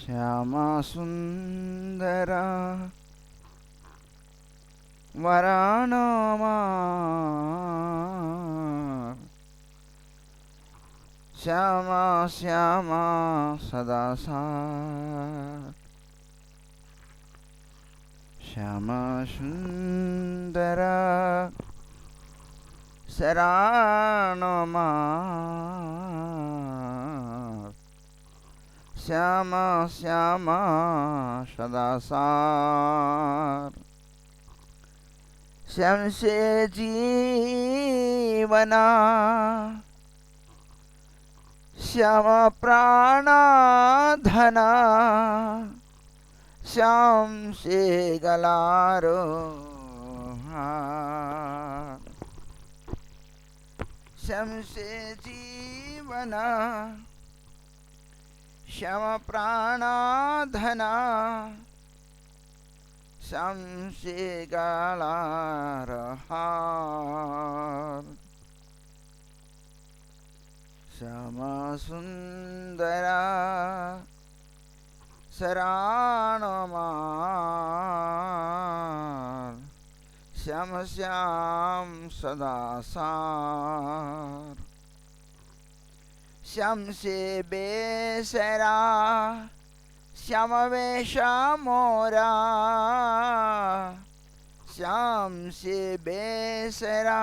श्यामा सुंदरा वरानमा श्यामा श्यामा सदा सार श्यामा सुंदरा शरणमा श्यामा श्यामा सदा सार श्याम से जीवना श्याम प्राणा धना श्याम से गलारो श्याम से जीवना श्याम प्राणा धना श्याम से गलारो श्यामा सुंदरा शरणमा श्याम श्याम सदा सार श्याम से बेसरा श्याम वेशा मोरा श्याम से बेसरा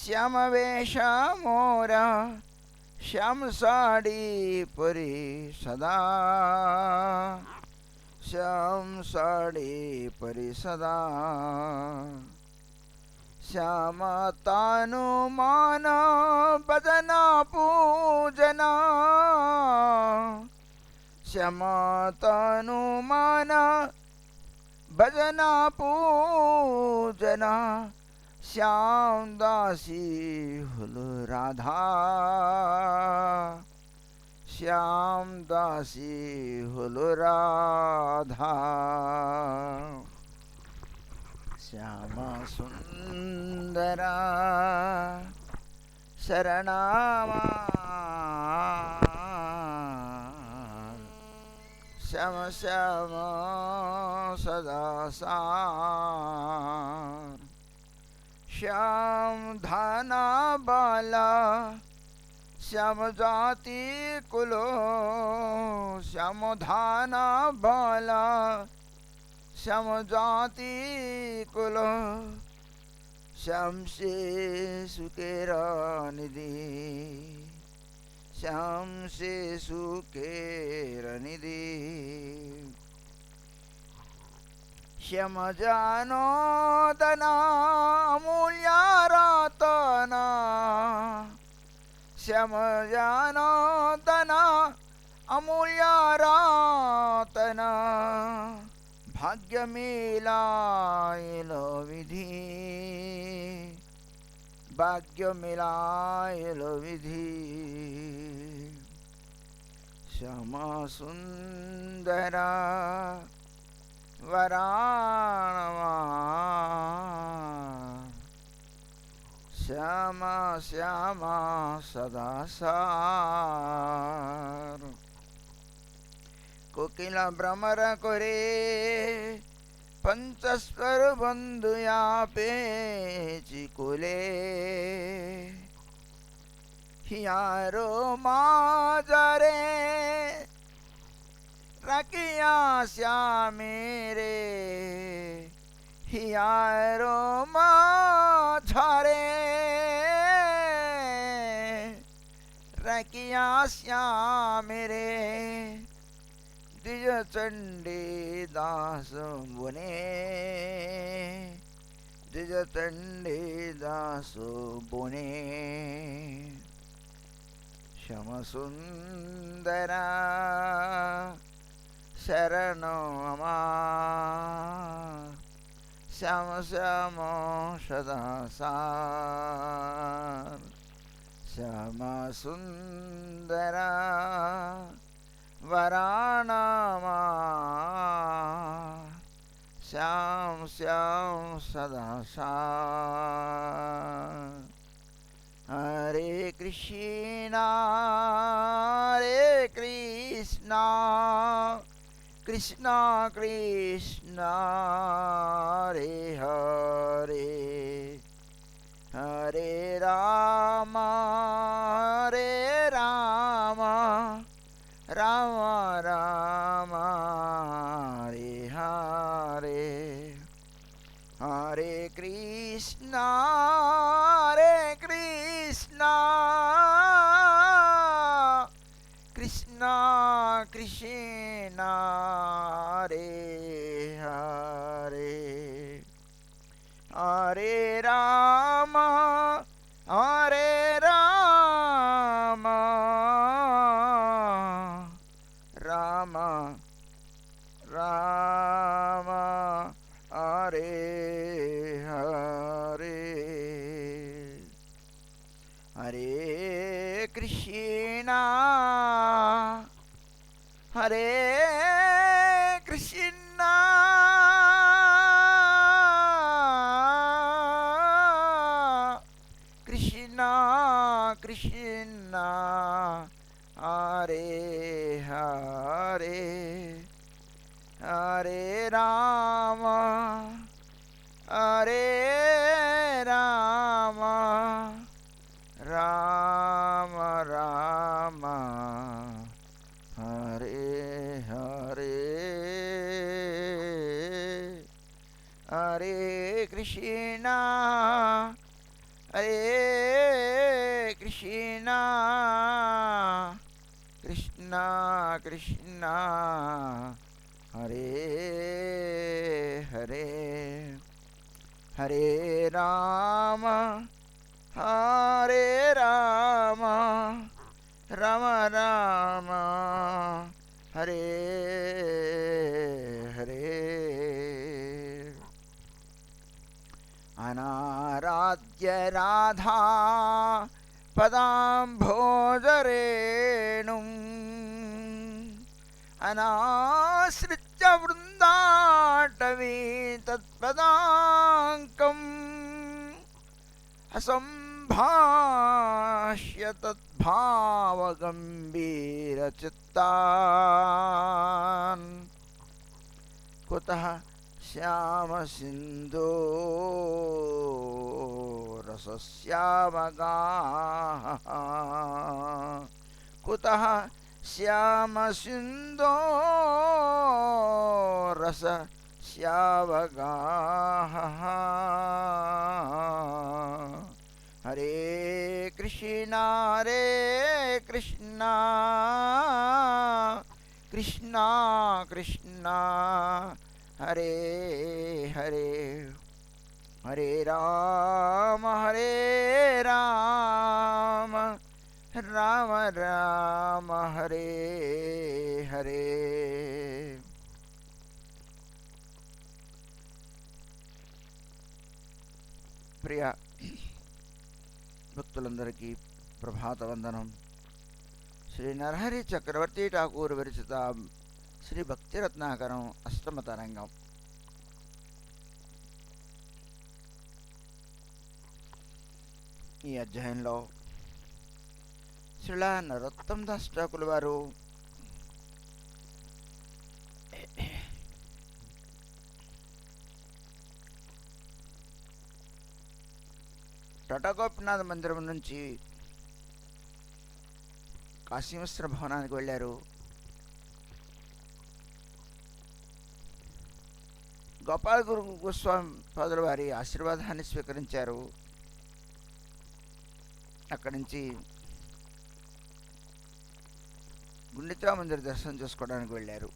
श्याम वेशा मोरा श्याम साड़ी परी सदा श्याम साड़ी परी सदा श्याम तानु मान भजना पूजना श्याम तानु मान भजना पूजना श्याम दासी हुलु राधा श्याम दासी हुलु राधा श्यामा सुंदरा शरणमा श्याम श्याम सदा सार श्याम धाना बाला श्याम जाति कुलो श्याम धाना बाला श्याम जाति कुलो श्याम से सुकेरा निधि श्याम से सुकेरा निधि श्याम जानो दना अमूल्य रतना श्याम जानो दना अमूल्य रतना भाग्य मिलायलो विधि भाग्य मिलायलो विधि श्यामा सुंदरा वरानमा श्यामा श्यामा सदा सार कोकिला भ्रमर करे पंचस्वर बंधुया पेची कुले हियारो माजरे रकिया श्यामेरे हियारो माझरे रकिया श्यामेरे द्विज चंडी दास बुने द्विज चंडी दास बुने श्याम सुंदरा शरणमा श्याम श्याम सदा सार श्याम सुंदरा वरानमा श्याम श्याम सदा सार हरे कृष्णा कृष्ण कृष्ण हरे हरे हरे राम राम राम हरे हरे हरे कृष्ण कृष्ण कृष्ण हरे हरे हरे राम राम राम हरे हरे हरे कृष्ण कृष्ण कृष्ण हरे हरे हरे राम राम राम हरे हरे हरे कृष्ण कृष्ण कृष्ण हरे हरे हरे राम राम राम हरे हरे अनाराध्य राधा पदाम्भोजरेणुम् अनाश्रित्य वृन्दाटवी तत्पदाङ्कम् असम्भाष्य तद्भावगम्भीरचित्तान् कुतः श्यामसिन्धो रसश्यामगाः कुतः श्यामसिन्धो रसश्यामगाः हरे कृष्ण कृष्ण कृष्ण हरे हरे हरे राम राम राम हरे हरे ప్రియ భక్తులందరికీ ప్రభాత వందనం. శ్రీ నరహరి చక్రవర్తి ఠాకూర్ విరచిత శ్రీ భక్తిరత్నాకరం అష్టమ తరంగం. ఈ అధ్యాయంలో శ్రీలా నరోత్తమ దాస్ ఠాకూర్ వారు టాటా గోపీనాథ్ మందిరం నుంచి కాశీమిశ్ర భవనానికి వెళ్ళారు. గోపాల గురు గోస్వామి పాదుల వారి ఆశీర్వాదాన్ని స్వీకరించారు. అక్కడి నుంచి గుండిచా మందిర దర్శనం చేసుకోవడానికి వెళ్ళారు.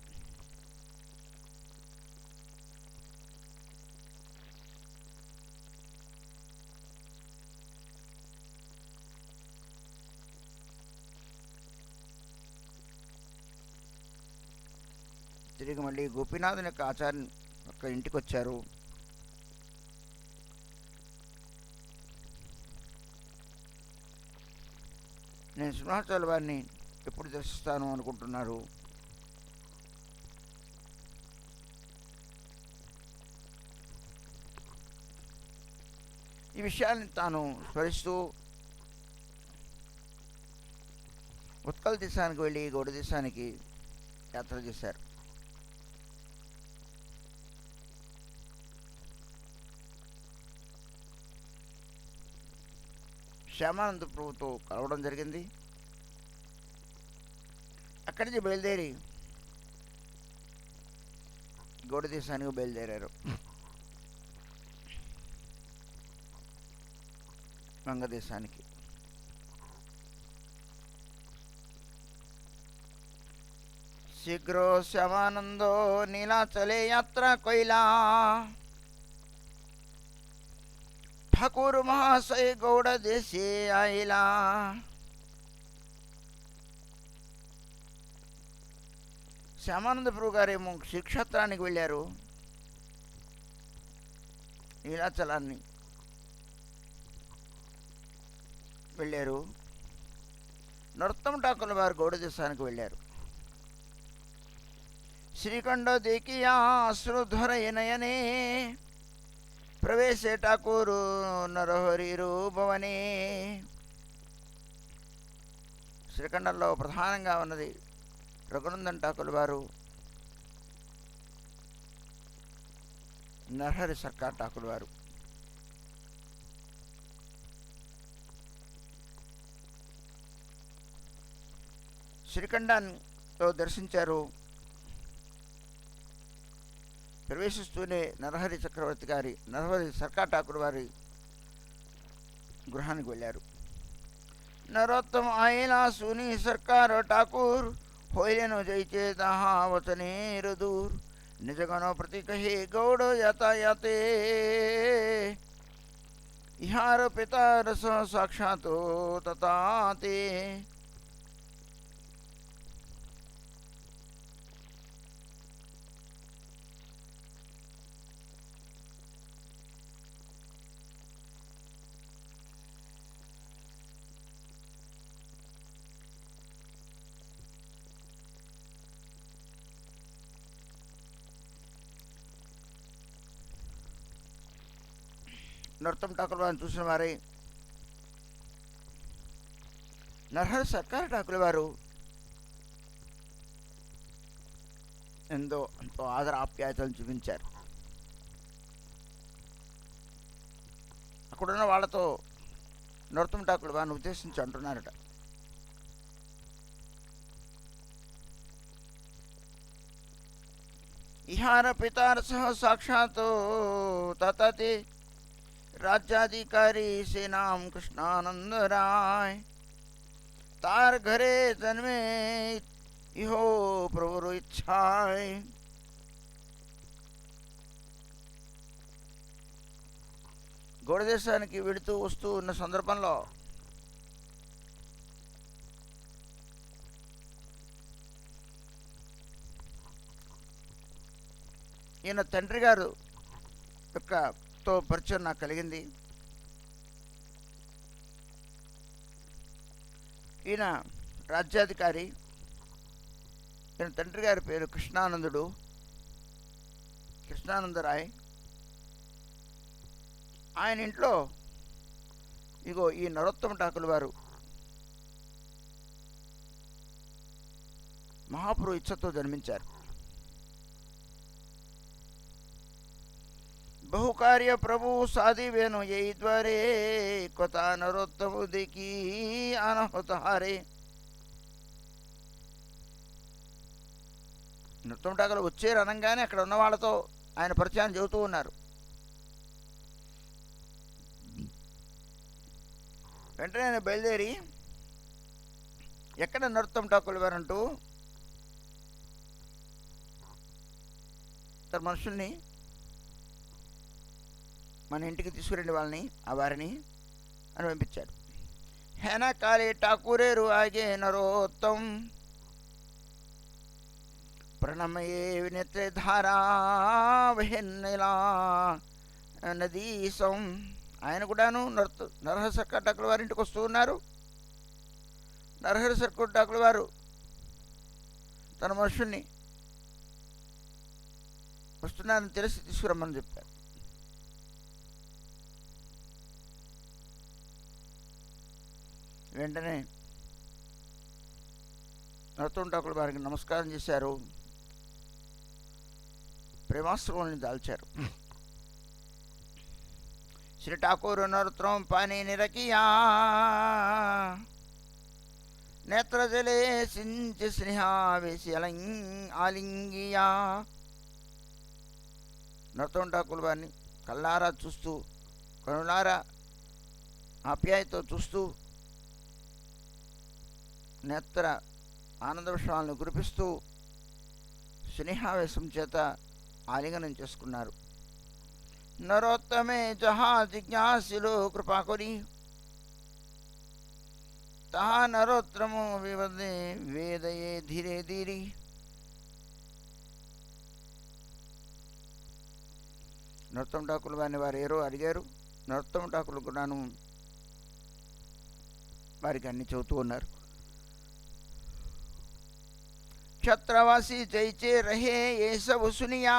తిరిగి మళ్ళీ గోపీనాథుని యొక్క ఆచార్య యొక్క ఇంటికి వచ్చారు. నేను సింహాచల వారిని ఎప్పుడు దర్శిస్తాను అనుకుంటున్నారు. ఈ విషయాన్ని తాను స్మరిస్తూ ఉత్కల్ దేశానికి వెళ్ళి గౌడ దేశానికి యాత్ర చేశారు. శ్యామానంద ప్రభుతో కలవడం జరిగింది. అక్కడి నుంచి బయలుదేరి గౌడ దేశానికి బయలుదేరారు. వంగదేశానికి. शीघ्रो श्यामानंदो नीलाचले यात्रा कोइला ठाकुर महाशय गौड़ देशे आइला. శ్యామానంద ప్రభు గారేమో శ్రీక్షేత్రానికి వెళ్ళారు. నీలాచలాన్ని వెళ్ళారు. నరోత్తమ ఠాకూర్ వారు గౌడ దేశానికి వెళ్ళారు. శ్రీకంఠ దేకియా అశ్రుధర నయనే ప్రవేశే ఠాకూరు నరహరిరు భవనే. శ్రీకంఠంలో ప్రధానంగా ఉన్నది రఘునందన్ ఠాకూర్ వారు, నరహరి సర్కార్ ఠాకూర్ వారు. శ్రీకంఠంలో దర్శించారు. ప్రవేశిస్తూనే నరహరి చక్రవర్తి గారి, నరహరి సర్కార్ ఠాకూర్ వారి గృహానికి వెళ్ళారు. నరోత్తమ ఆయిలా సుని సర్కార్ ఠాకూర్ होइलेनो जैचे तहा वचनेर दूर निजगनो प्रति कहे गौड़ यातायाते इहार पिता रस साक्षातो तताते. నరోత్తమ ఠాకూర్ వారిని చూసిన వారే నరహరి సర్కార్ ఠాకూర్ వారు ఎంతో ఆదర ఆప్యాయతలు చూపించారు. అక్కడున్న వాళ్ళతో నరోత్తమ ఠాకూర్ వారిని ఉద్దేశించి అంటున్నారట, ఇహార పితార సహ సాక్షాత్ తతతే राज्याधिकारी से नाम कृष्णानंद राय तार घरे जन्मे इहो प्रभु इच्छाय. గౌడ దేశానికి వెళుతూ వస్తూ ఉన్న సందర్భంలో ఈయన తండ్రి గారు యొక్క తో పరిచయం నాకు కలిగింది. ఈయన రాజ్యాధికారి. ఈయన తండ్రి గారి పేరు కృష్ణానందుడు, కృష్ణానందరాయ్. ఆయన ఇంట్లో ఇగో ఈ నరోత్తమ ఠాకూర్ వారు మహాప్రభు ఇచ్చతో జన్మించారు. बहुकार्य प्रभु साधी वेनो यही द्वारे कथा नरोत्तम देखी अनहत हारे. నరోత్తమ ఠాకూర్ వచ్చారు అనగానే అక్కడ ఉన్న వాళ్ళతో ఆయన పరిచయాన్ని చెబుతూ ఉన్నారు. వెంటనే ఆయన బయలుదేరి ఎక్కడ నరోత్తమ ఠాకూర్ వారు అంటూ తన మనుషుల్ని మన ఇంటికి తీసుకురండి వాళ్ళని, ఆ వారిని అని పంపించాడు. హేనా కాళీ ఠాకూరేరు ఆగే నరోత్తం ప్రణమయే వినేత్రే ధారా వహెన్నెలా నదీసం. ఆయన కూడాను నరహరి సర్కార్ ఠాకూర్ వారి ఇంటికి వస్తూ ఉన్నారు. నరహరి సర్కార్ ఠాకూర్ వారు తన మనుషుల్ని వస్తున్నారని తెలిసి తీసుకురమ్మని చెప్పారు. వెంటనే నరోత్తమ ఠాకూర్ వారికి నమస్కారం చేశారు, ప్రేమాశ్రమాన్ని దాల్చారు. శ్రీ ఠాకూర్ నరోత్తమ పాని నిరకియా నేత్రజలే సించి స్నేహావేశి ఆలింగియా. నరోత్తమ ఠాకూర్ వారిని కళ్ళారా చూస్తూ, కనులారా ఆప్యాయతో చూస్తూ, నేత్ర ఆనంద విషయాలను కురిపిస్తూ స్నేహావేశం చేత ఆలింగనం చేసుకున్నారు. నరోత్తమే జహా జిజ్ఞాసిలో కృపా కొని తహా నరోత్తమో వివదే వేదయే ధీరే ధీరి. నరోత్తమ ఠాకూర్ వారిని వారు ఏరో అడిగారు. నరోత్తమ ఠాకూర్ కూడాను వారికి అన్ని చెబుతూ ఉన్నారు. క్షత్రవాసి జైచే రహే ఏ సబు సునియా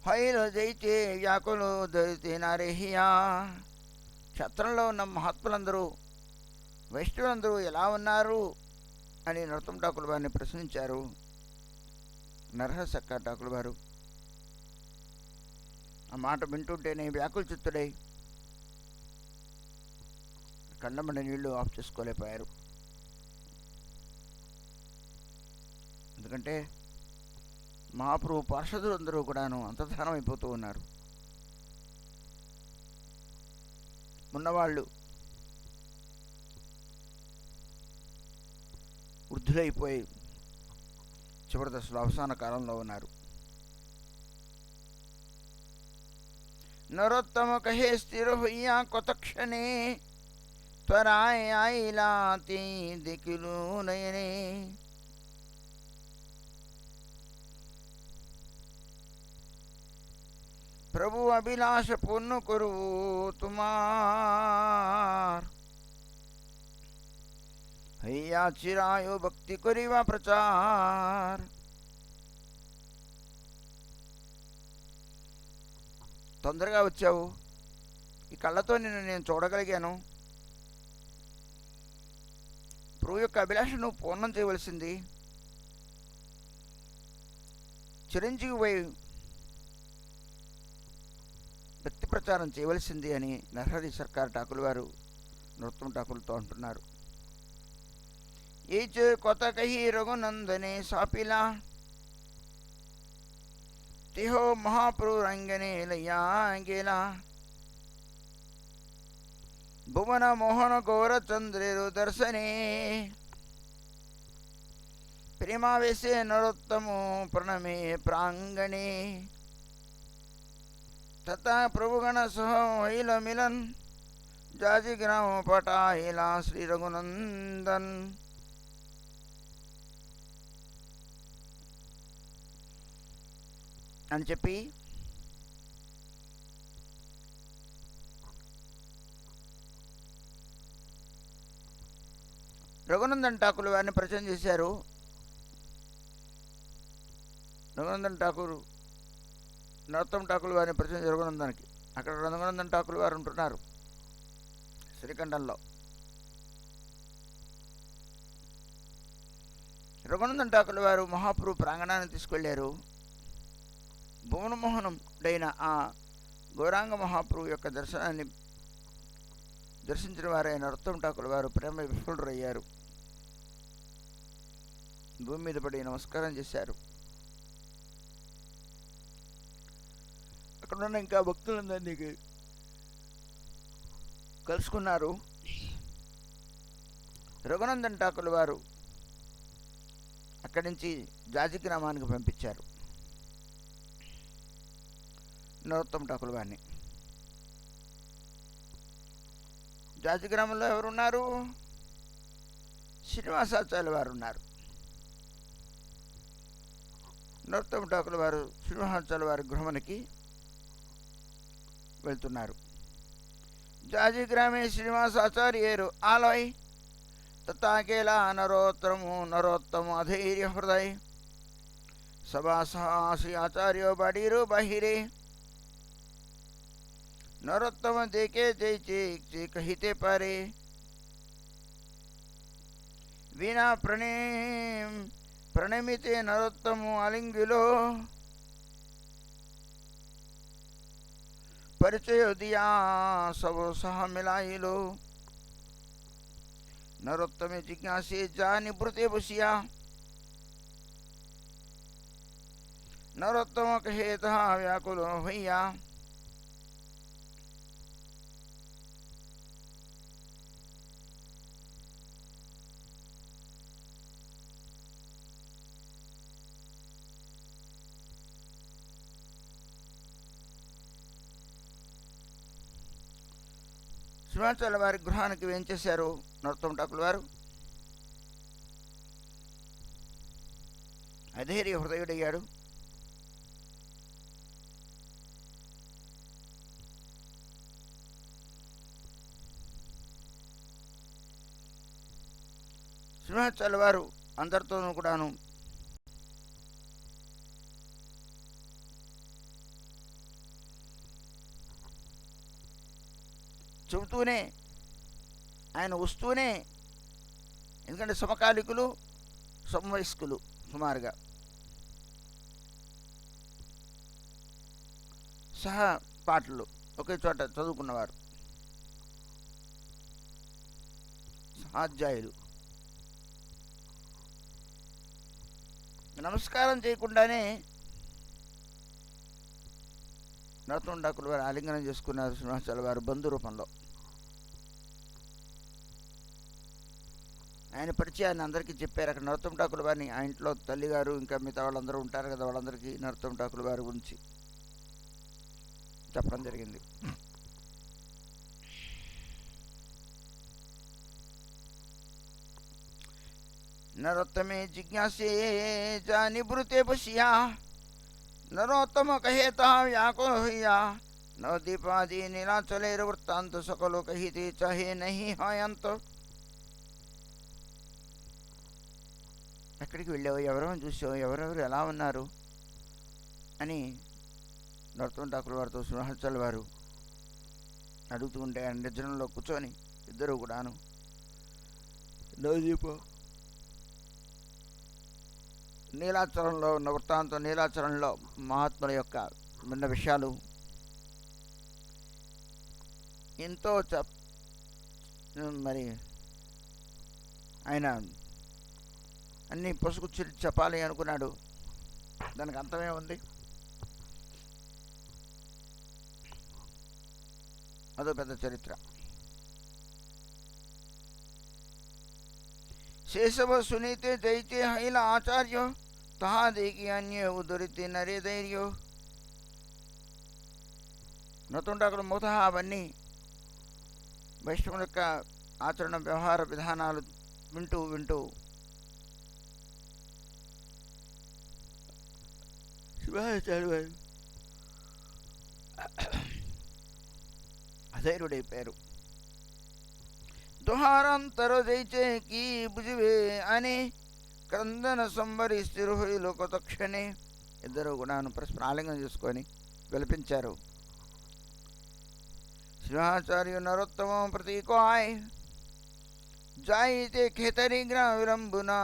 హైలో జైచే వ్యాకులు దరితే నారేహియా. క్షత్రంలో ఉన్న మహాత్ములందరూ, వైష్ణవులందరూ ఎలా ఉన్నారు అని నరోత్తమ ఠాకూర్ వారిని ప్రశ్నించారు. నరహరి ఠాకూర్ వారు ఆ మాట వింటుంటేనే వ్యాకుల చిత్తుడై కండమండి నీళ్లు ఆఫ్ చేసుకోలేకపోయారు. ఎందుకంటే మహాప్రభు పార్షదులు అందరూ కూడాను అంతర్ధానం అయిపోతూ ఉన్నారు. ఉన్నవాళ్ళు వృద్ధులైపోయి చివరి దశలో అవసాన కాలంలో ఉన్నారు. నరోత్తమ కహే స్థిర హుయ్యా కొత్త క్షణే త్వరాయ ఆయిలాతి దిక్కులు నయనే. प्रभु अभिलाष पूर्ण करो तुम्हार हैया चिरायो भक्ति करीवा प्रचार. తొందరగా వచ్చావు, ఈ కళ్ళతో నిన్ను నేను చూడగలిగాను. ప్రభు యొక్క అభిలాషను పూర్ణం చేయవలసింది, చిరంజీవి భక్తి ప్రచారం చేయవలసింది అని నరహరి ఠాకూర్ వారు నరోత్తమ ఠాకూర్తో అంటున్నారు. ఏ చే కొత్త కహి రఘునందనే సాపిలా తిహో మహాప్రభు రంగనే లయ్యా గేలా. భువన మోహన గౌర చంద్రేరు దర్శనే ప్రేమావేశే నరోత్తమో ప్రణమే ప్రాంగణే. तथा प्रभुगण सह हिल मिलन जाजी ग्राम पटाहिला श्री रघुनंदन. అని చెప్పి రఘునందన్ ఠాకూర్ వారిని పరిచయం చేశారు. రఘునందన్ ఠాకూర్ నరోత్తమ ఠాకూర్ వారిని పరిచయం రఘునందన్కి. అక్కడ రఘునందన్ ఠాకూర్ వారు ఉంటున్నారు శ్రీకంఠంలో. రఘునందన్ ఠాకూర్ వారు మహాప్రభు ప్రాంగణాన్ని తీసుకెళ్లారు. భువనమోహనుడైన ఆ గౌరాంగ మహాప్రభు యొక్క దర్శనాన్ని దర్శించిన వారైన నరోత్తమ ఠాకూర్ వారు ప్రేమ విఫలురయ్యారు. భూమి మీద పడి నమస్కారం చేశారు. అక్కడున్న ఇంకా భక్తులందరినీ కలుసుకున్నారు. రఘునందన్ ఠాకూర్ వారు అక్కడి నుంచి జాజి గ్రామానికి పంపించారు నరోత్తమ ఠాకూర్ వారిని. జాజి గ్రామంలో ఎవరున్నారు? శ్రీనివాసాచార్యుల వారు ఉన్నారు. నరోత్తమ ఠాకూర్ వారు శ్రీనివాసాచార్యుల వారి గృహమునికి వెళ్తున్నారు. జాజి గ్రామే శ్రీనివాసాచార్యేరు ఆలోయ్ తతాకేలా నరోత్తమ అధైర్య హృదయ సభాసహాసి ఆచార్యో బడీరు బహిరే. नरोत्तम देखे जय चे कहिते पारे వీణా ప్రణమితే నరోత్తము అలింగిలో परिचय दिया सब सह मिलाइलो। नरोत्तम जिज्ञासे जानि ब्रुते बसिया। नरोत्तम कहे तहा व्याकुल भैया। సింహాచల వారి గృహానికి వేంచేశారు నరోత్తమ ఠాకూర్ వారు. అధైర్య హృదయుడయ్యాడు. సింహాచల వారు అందరితోనూ కూడాను చెబుతూనే ఆయన వస్తూనే, ఎందుకంటే సమకాలికులు సమవయస్కులు సుమారుగా సహా పాటలు ఒకే చోట చదువుకున్నవారు, సహాధ్యాయులు. నమస్కారం చేయకుండానే నరోత్తమ ఠాకూర్ వారు ఆలింగనం చేసుకున్నారు సింహాచల వారు బంధు రూపంలో. ఆయన పరిచయాన్ని అందరికీ చెప్పారు. అక్కడ నరోత్తమ ఠాకూర్ వారిని ఆ ఇంట్లో తల్లిగారు ఇంకా మిగతా వాళ్ళందరూ ఉంటారు కదా, వాళ్ళందరికీ నరోత్తమ ఠాకూర్ వారి గురించి చెప్పడం జరిగింది. नरोत्तमे जिज्ञासे जानि ब्रुते बसिया। नरोत्तम कहे तहा व्याकुल होइया। नवदीपादि नीलाचलेर वृत्तांत सकलो कहिते चाहे नहीं हायंत। ఎక్కడికి వెళ్ళావు, ఎవరెవరు చూసావు, ఎవరెవరు ఎలా ఉన్నారు అని నరోత్తమ ఠాకూర్ వారితో సింహాచల వారు అడుగుతూ ఉంటే ఆయన నిర్జనంలో కూర్చొని ఇద్దరు కూడాను నవదీప నీలాచలంలో ఉన్న వృత్తాంతం, నీలాచలంలో మహాత్ముల యొక్క విన్న విషయాలు ఎంతో మరి ఆయన అన్నీ పొసుగుచ్చి చెప్పాలి అనుకున్నాడు. దానికి అంతమే ఉంది. అదో పెద్ద చరిత్ర. శేషవ సునీతే జైతే హైల ఆచార్యో తహా దేకి అన్య ఉదరితే నరే ధైర్యో. నరోత్తమ ఠాకూర్ మూతహ అవన్నీ వైష్ణవుల యొక్క ఆచరణ వ్యవహార విధానాలు వింటూ వింటూ శివాచార్య అధైర్యుడైపోయారు. దుహారంతర జైచే కీ బుజివే అని క్రందన సంబరి స్థిరుహి లోకతక్షణే. ఇద్దరు కూడా పరస్పర ఆలింగనం చేసుకొని విలపించారు. సింహాచార్య నరోత్తమ ప్రతీకో ఆయ్ जाइते खेतरी ग्रह विलंबुना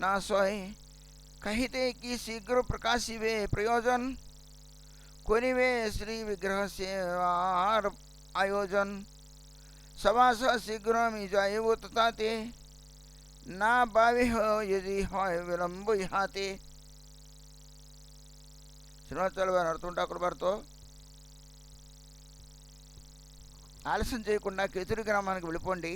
ना सोय कहिते कि शीघ्र प्रकाशिवे प्रयोजन कोनिवे श्री विग्रह से आयोजन सवास शीघ्र मी जाए वो तताते ना बावी हो यदि हो विलंब हाते. సింహాచల వారు నరోత్తమ ఠాకూర్ వారితో ఆలస్యం చేయకుండా కేతురి గ్రామానికి వెళ్ళిపోండి,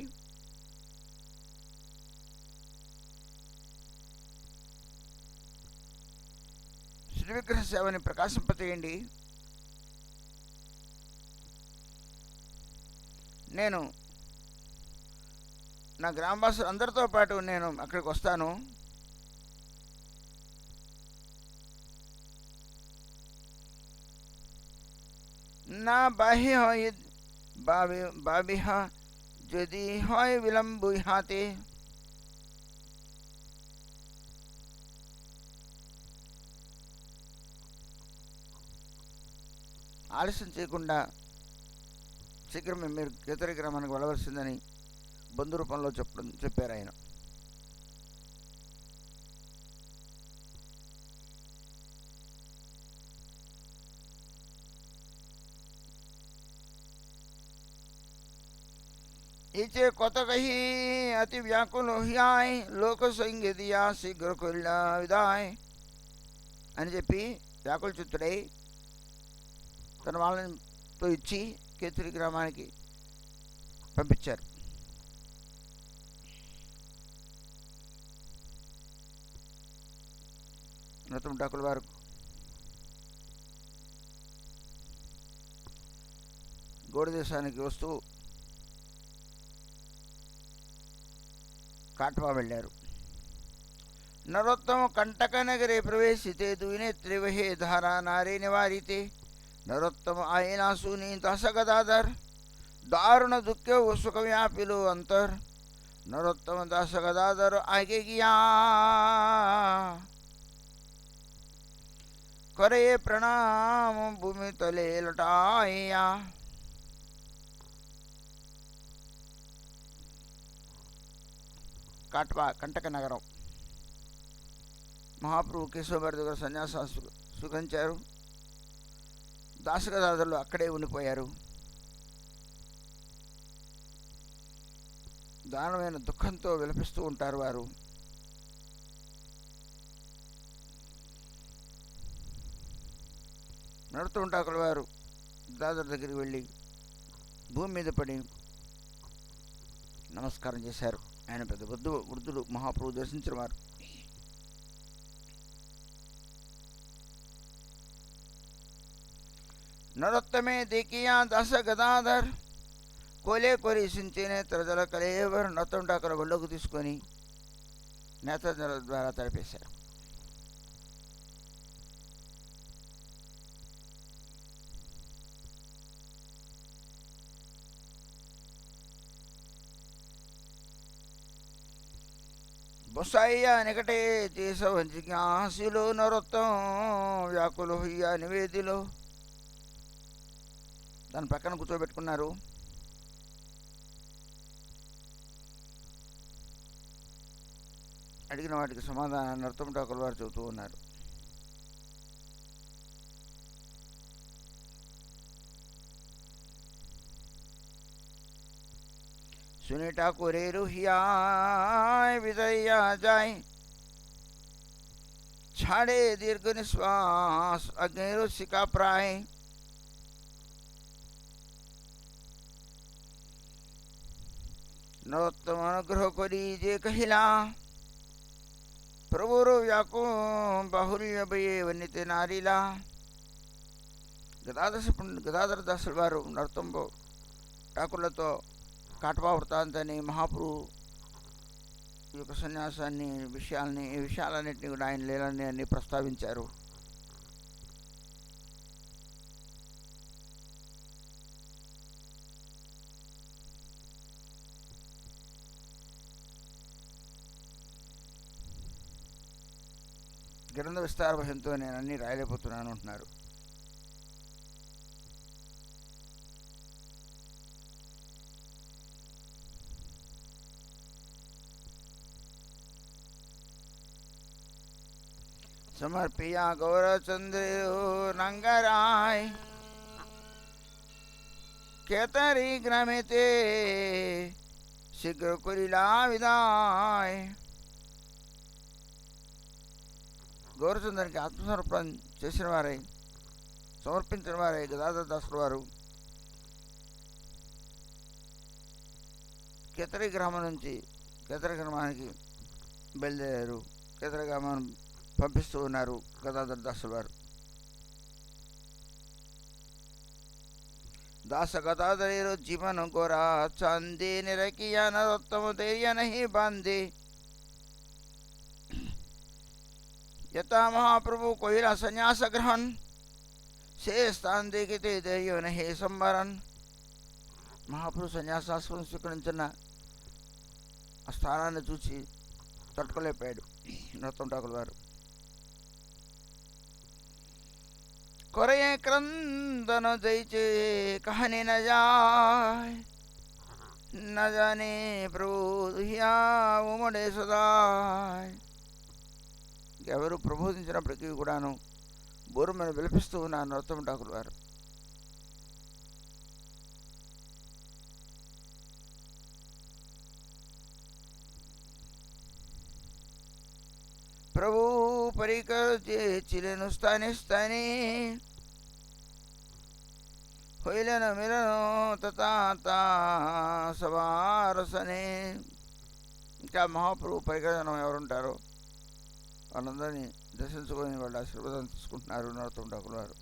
శ్రీ విగ్రహ సేవని ప్రకాశింపచేయండి. నేను నా గ్రామవాసులు అందరితో పాటు నేను అక్కడికి వస్తాను. నా బాహ్య బాబిహ যদি হয় విలంబ হাতে. ఆలస్యం చేయకుండా శీఘ్రమే మీరు కేతరి గ్రామానికి వెళ్ళవలసిందని బంధు రూపంలో చెప్పారు ఆయన. इचे कत कही अति व्याकुल हियाय लोक संग दिया शीघ्र कुल्ला विदाय అని చెప్పి వ్యాకుల చిత్తుడై తన వాళ్ళతో ఇచ్చి కేతురి గ్రామానికి పంపించారు. నరసింహ ఠాకూర్ వారు గౌడ దేశానికి వస్తూ కాట్వా వెళ్ళారు. नरोत्तम कंटक नगरे प्रवेशिते दुविने त्रिवहे धारा नारे निवारिते नरोत्तम आयना सुनी दस गदाधर दारुण दुख सुख व्यापिलो अंतर नरोत्तम दस गदाधर आगे किया करे प्रणाम भूमि तले लटाया. काटवा कंटक नगरम మహాప్రభు కేశవభారతి గారు సన్యాసం స్వీకరించారు. దాసగదాదులు అక్కడే ఉండిపోయారు. దారుణమైన దుఃఖంతో విలపిస్తూ ఉంటారు వారు. నడుతూ ఉంటాకుల వారు దాదర్ దగ్గరికి వెళ్ళి భూమి మీద పడి నమస్కారం చేశారు. ఆయన పెద్ద వృద్ధుడు మహాప్రభు దర్శించిన వారు. नरोत्तमे देखिया दस गदाधर कोले कोरी सिंचे నేత్ర జల కలేవర్ నొత్తంటాకర ఒళ్ళకు తీసుకొని నేత్ర జల ద్వారా తడిపేశారు. బొసాయ్య నికటే చేసవ జిజ్ఞాసిలో నరోత్తం వ్యాకులు హయ్య నివేదిలో దాని పక్కన కూర్చోబెట్టుకున్నారు. అడిగిన వాటికి సమాధానం నరసింహ ఠాకూర్ వారు చెబుతూ ఉన్నారు. सुनी ठाकुरे रुहिया विदया जाए छाड़े दीर्घ निश्वास अग्निरु सिका प्राय नरोत्तम अनुग्रह करी जे कहिला प्रभुर व्याकु बाहुल्य भये वनिते नारीला. గదాధర దాసుల వారు నరోత్తమ ఠాకూర్లతో కాట్వా వృత్తాంతాన్ని మహాప్రభు యొక్క సన్యాసాన్ని ఈ విషయాలన్నింటినీ కూడా ఆయన లీలని అన్ని ప్రస్తావించారు. గ్రంథ విస్తార భయంతో నేను అన్నీ రాయలేకపోతున్నాను అంటున్నారు. समर्पिया गौरचंद्र नंगराय केतरी ग्रामेते शीघ्र कुरिला विदाय. గౌరచంద్రునికి ఆత్మసమర్పణ చేసిన వారై సమర్పించిన వారై గదాధర దాసుల వారు కేతరి గ్రామం నుంచి కేతరి గ్రామానికి బయలుదేరారు. కేతరి గ్రామాన్ని పంపిస్తూ ఉన్నారు గదాధర దాసుల వారు. दास गदाधर जीवन गोरा चांदे निरकिया नरोत्तम धैर्य नहीं बांधे. यथा महाप्रभु कोहिला संन्यास ग्रहण से स्थान देखते धैर्य नहीं संबरन. महाप्रभु సన్యాసాశ్రమం స్వీకరించిన ఆ స్థానాన్ని చూసి తట్టుకోలేపాడు నరోత్తమ ఠాకూర్ వారు. కొరయే క్రందన దైచే కహని న జాయ్ न जाने प्रभु దుహియా ఉమడే సదా. ఎవరు ప్రబోధించినప్పటికీ కూడాను బోరుమని విలపిస్తూ ఉన్నారు నరోత్తమ ఠాకూర్ వారు. ప్రభు పరికర్ చిలేను స్థాని స్థాని హొయిలను మిలను తథా సవారసనే. ఇంకా మహాప్రభు పరికరం ఎవరుంటారో వాళ్ళందరినీ దర్శించుకొని వాళ్ళ ఆశీర్వాదం తీసుకుంటున్నారు నరోత్తమ ఠాకూర్ వారు.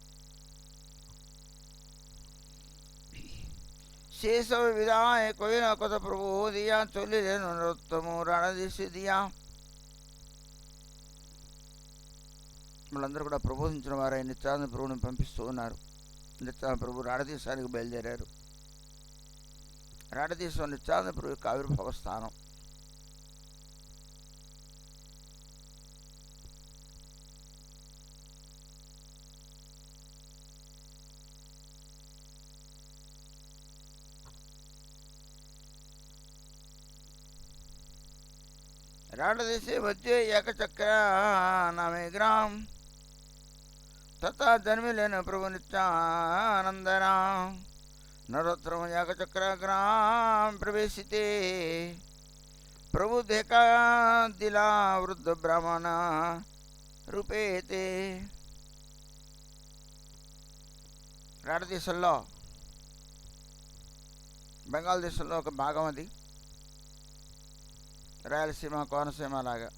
శేషవ విధాయ కొయిన కొత్త ప్రభు దియా చొల్లిలేను నరోత్తము రణదీసి దియా. వాళ్ళందరూ కూడా ప్రబోధించిన వారైన నిత్యానంద ప్రభువుని పంపిస్తూ ఉన్నారు. నిత్యానంద ప్రభు రాడతీశానికి బయలుదేరారు. రాడతీశం నిత్యానంద ప్రభు యొక్క ఆవిర్భావ స్థానం. రాడదేశే మధ్య ఏకచక్ర నామే గ్రామ్ తథా జన్మిలేన ప్రభు నిత్యానందనా. నరోత్తమ ఏకచక్ర గ్రామ్ ప్రవేశితే ప్రభు దేకా దిలా వృద్ధ బ్రాహ్మణ రూపేతే. రాడదేశంలో బెంగాల్ దేశంలో ఒక భాగం అది. రాయలసీమ కోనసీమ లాగా.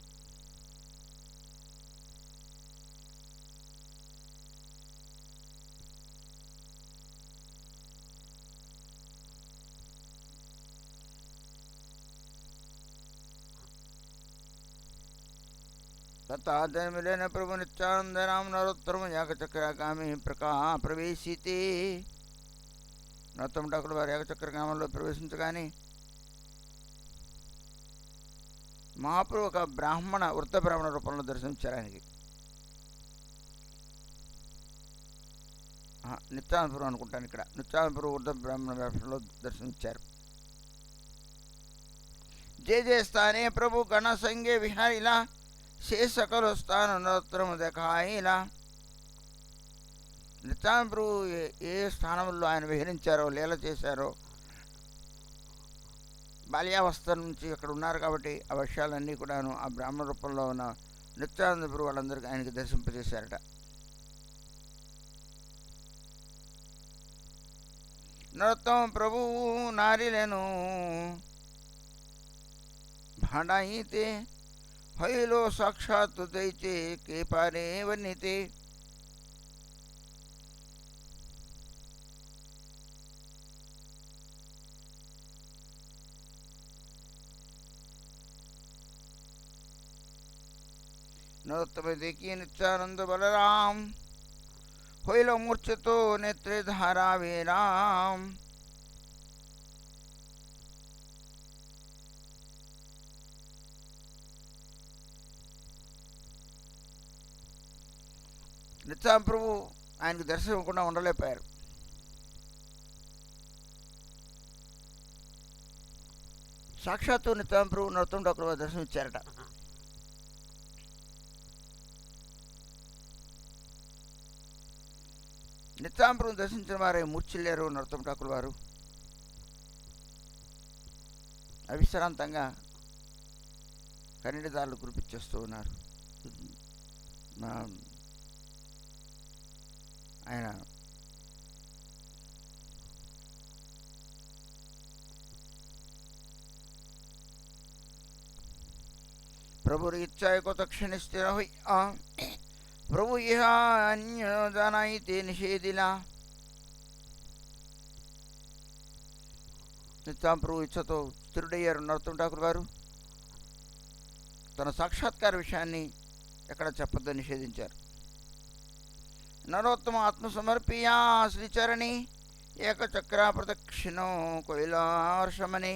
తథా జన్మిలేన ప్రభు నిత్యానందనాం నరోత్తమ ఏకచక్రగామి ప్రవేశితే. నరోత్తమ ఠాకూర్ వారు ఏకచక్రగామంలో ప్రవేశించగానే మహాప్రభు ఒక బ్రాహ్మణ వృద్ధ బ్రాహ్మణ రూపంలో దర్శించారు ఆయనకి. నిత్యానందపురం అనుకుంటాను ఇక్కడ. నిత్యానందపురం వృద్ధ బ్రాహ్మణ రూపంలో దర్శించారు. జయ జయ స్థానే ప్రభు గణ సంగే విహారిలా శే సకల స్థాన నరోత్తమ దేఖాయిలా. నిత్యానంద ప్రభు ఏ స్థానంలో ఆయన విహరించారో లీల చేశారో, బాల్యావస్థ నుంచి అక్కడ ఉన్నారు కాబట్టి ఆ విషయాలన్నీ కూడాను ఆ బ్రాహ్మణ రూపంలో ఉన్న నిత్యానంద ప్రభు వాళ్ళందరికీ ఆయనకి దర్శింపజేశారట. నరోత్తమ ప్రభు నారిలేను భాండాయితే హైలో సాక్షాత్ దైతే కే పారే వన్నితే. नरोत्तम देखिए नित्यानंद बलराम होइलो मूर्छतो नेत्रे धारा वे राम. నిత్యానంద ప్రభు ఆయనకు దర్శనం ఇవ్వకుండా ఉండలేకపోయారు. సాక్షాత్తు నిత్యానంద ప్రభు నరోత్తమ ఠాకూర్ వారు దర్శనం ఇచ్చారట. నిత్యానంద ప్రభుని దర్శించిన వారే మూర్ఛిల్లారు నరోత్తమ ఠాకూర్ వారు. అవిశ్రాంతంగా కన్నీటిదారులు కురిపించేస్తూ ఉన్నారు. ఆయన ప్రభురి ఇచ్చాయ కొత్త క్షణిస్థిర ప్రభు ఇహ అన్య జానాయితే నిషేధిలా. నిత్యానంద ప్రభు ఇచ్చతో స్థిరుడయ్యారు నరోత్తమ ఠాకూర్ వారు. తన సాక్షాత్కార విషయాన్ని ఎక్కడ చెప్పొద్దని నిషేధించారు. నరోత్తమ ఆత్మసమర్పియా శ్రీచరణి ఏకచక్ర ప్రదక్షిణో కైలాసమని.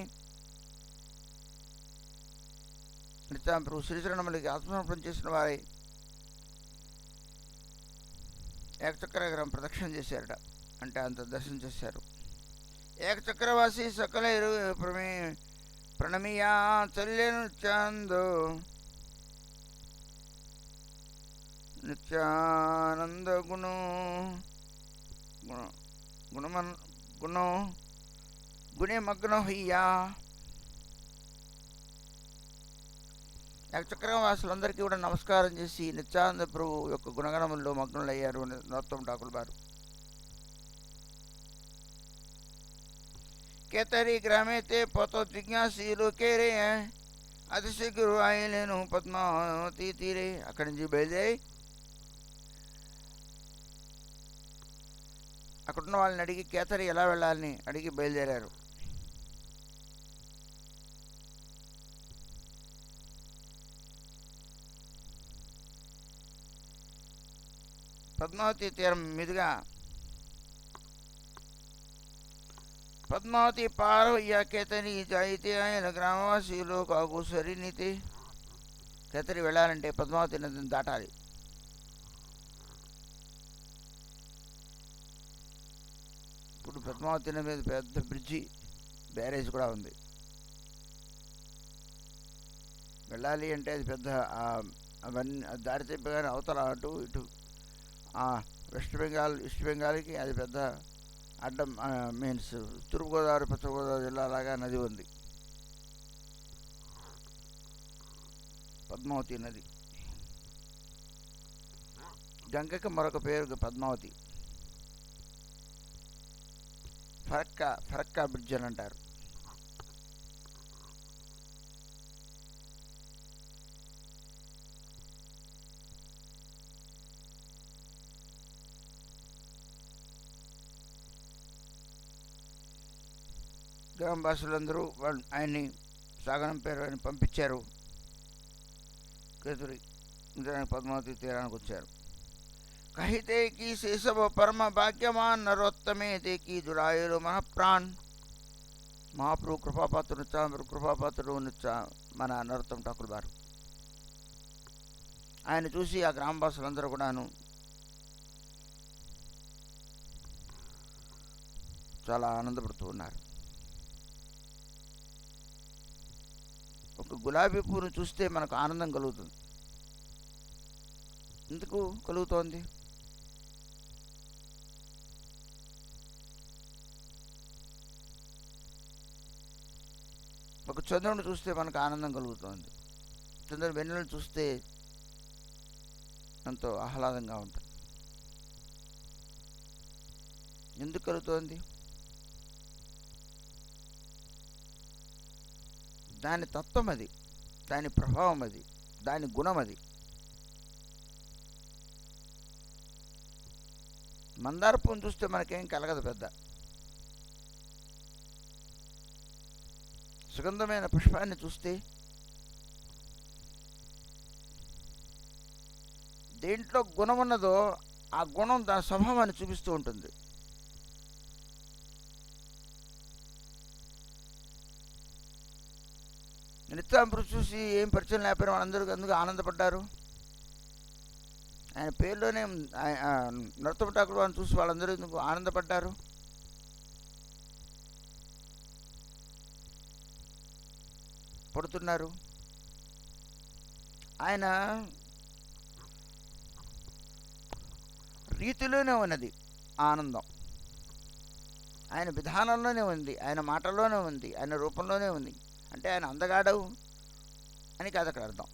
నిత్యానంద ప్రభు శ్రీచరణములకి ఆత్మసమర్పణ చేసిన వారే ఏకచక్రగ్రహం ప్రదక్షిణ చేశారట. అంటే అంత దర్శనం చేశారు. ఏకచక్రవాసి సకలైరు ప్రణమియా చల్యను చాందో నిత్యానంద గుణమన్ గుణో గుణే మగ్న హయ్యా. ఏకచక్రవాసులందరికీ కూడా నమస్కారం చేసి నిత్యానంద ప్రభు యొక్క గుణగణముల్లో మగ్నులయ్యారు నరోత్తమ ఠాకూర్ గారు. కేతరి గ్రామే తే పోతో జిజ్ఞాసి లోకేరే అతిశీఘ్రు ఆయలేను పద్మావతి తీరే. అక్కడి నుంచి బయలుదేరి అక్కడున్న వాళ్ళని అడిగి కేతరి ఎలా వెళ్ళాలని అడిగి బయలుదేరారు. పద్మావతి తీరం మీదుగా పద్మావతి పారవయ్య కేతరి జాయితే ఆయన గ్రామవాసీలో కాకు సరినితే. కేతరి వెళ్ళాలంటే పద్మావతి నదిని దాటాలి. ఇప్పుడు పద్మావతి నది మీద పెద్ద బ్రిడ్జి బ్యారేజ్ కూడా ఉంది. వెళ్ళాలి అంటే అది పెద్ద అవన్నీ దారి చెప్పగానే అవతల అటు ఇటు వెస్ట్ బెంగాల్ ఈస్ట్ బెంగాల్కి అది పెద్ద అడ్డం మీన్స్ తూర్పుగోదావరి పశ్చిమ గోదావరి జిల్లాలాగా నది ఉంది పద్మావతి నది. గంగకి మరొక పేరు పద్మావతి. ఫరక్కా బ్రిడ్జ్ అని అంటారు. గ్రామవాసులందరూ వాళ్ళు ఆయన్ని సాగనం పేరు ఆయన పంపించారు. కేతురి పద్మావతి తీరానికి వచ్చారు. కహితే కి శేషవ పరమ భాగ్యమాన్ నరోత్తమే తేకి జుడాయులు మన ప్రాణ్. మహాప్రభు కృపాపాత్రుడు కృపాపాత్రుడు మన నరోత్తమ ఠాకూర్ గారు. ఆయన చూసి ఆ గ్రామవాసులందరూ కూడాను చాలా ఆనందపడుతూ ఉన్నారు. ఒక గులాబీ పువ్వును చూస్తే మనకు ఆనందం కలుగుతుంది. ఎందుకు కలుగుతోంది? ఒక చంద్రుని చూస్తే మనకు ఆనందం కలుగుతోంది. చంద్రుని వెన్నెలను చూస్తే ఎంతో ఆహ్లాదంగా ఉంటుంది. ఎందుకు కలుగుతోంది? దాని తత్వం అది, దాని ప్రభావం అది, దాని గుణం అది. మందార పువ్వును చూస్తే మనకేం కలగదు పెద్ద. సుగంధమైన పుష్పాన్ని చూస్తే దేంట్లో గుణం ఉన్నదో ఆ గుణం దాని స్వభావాన్ని చూపిస్తూ ఉంటుంది. నిత్యానంద చూసి ఏం పరిచయం లేకపోయినా వాళ్ళందరూ అందుకు ఆనందపడ్డారు. ఆయన పేరులోనే నరోత్తమ ఠాకూర్ వారిని చూసి వాళ్ళందరూ ఎందుకు ఆనందపడ్డారు? పడుతున్నారు. ఆయన రీతిలోనే ఉన్నది ఆనందం. ఆయన విధానంలోనే ఉంది, ఆయన మాటల్లోనే ఉంది, ఆయన రూపంలోనే ఉంది. అంటే ఆయన అందగాడవు అని కాదు అక్కడ అర్థం.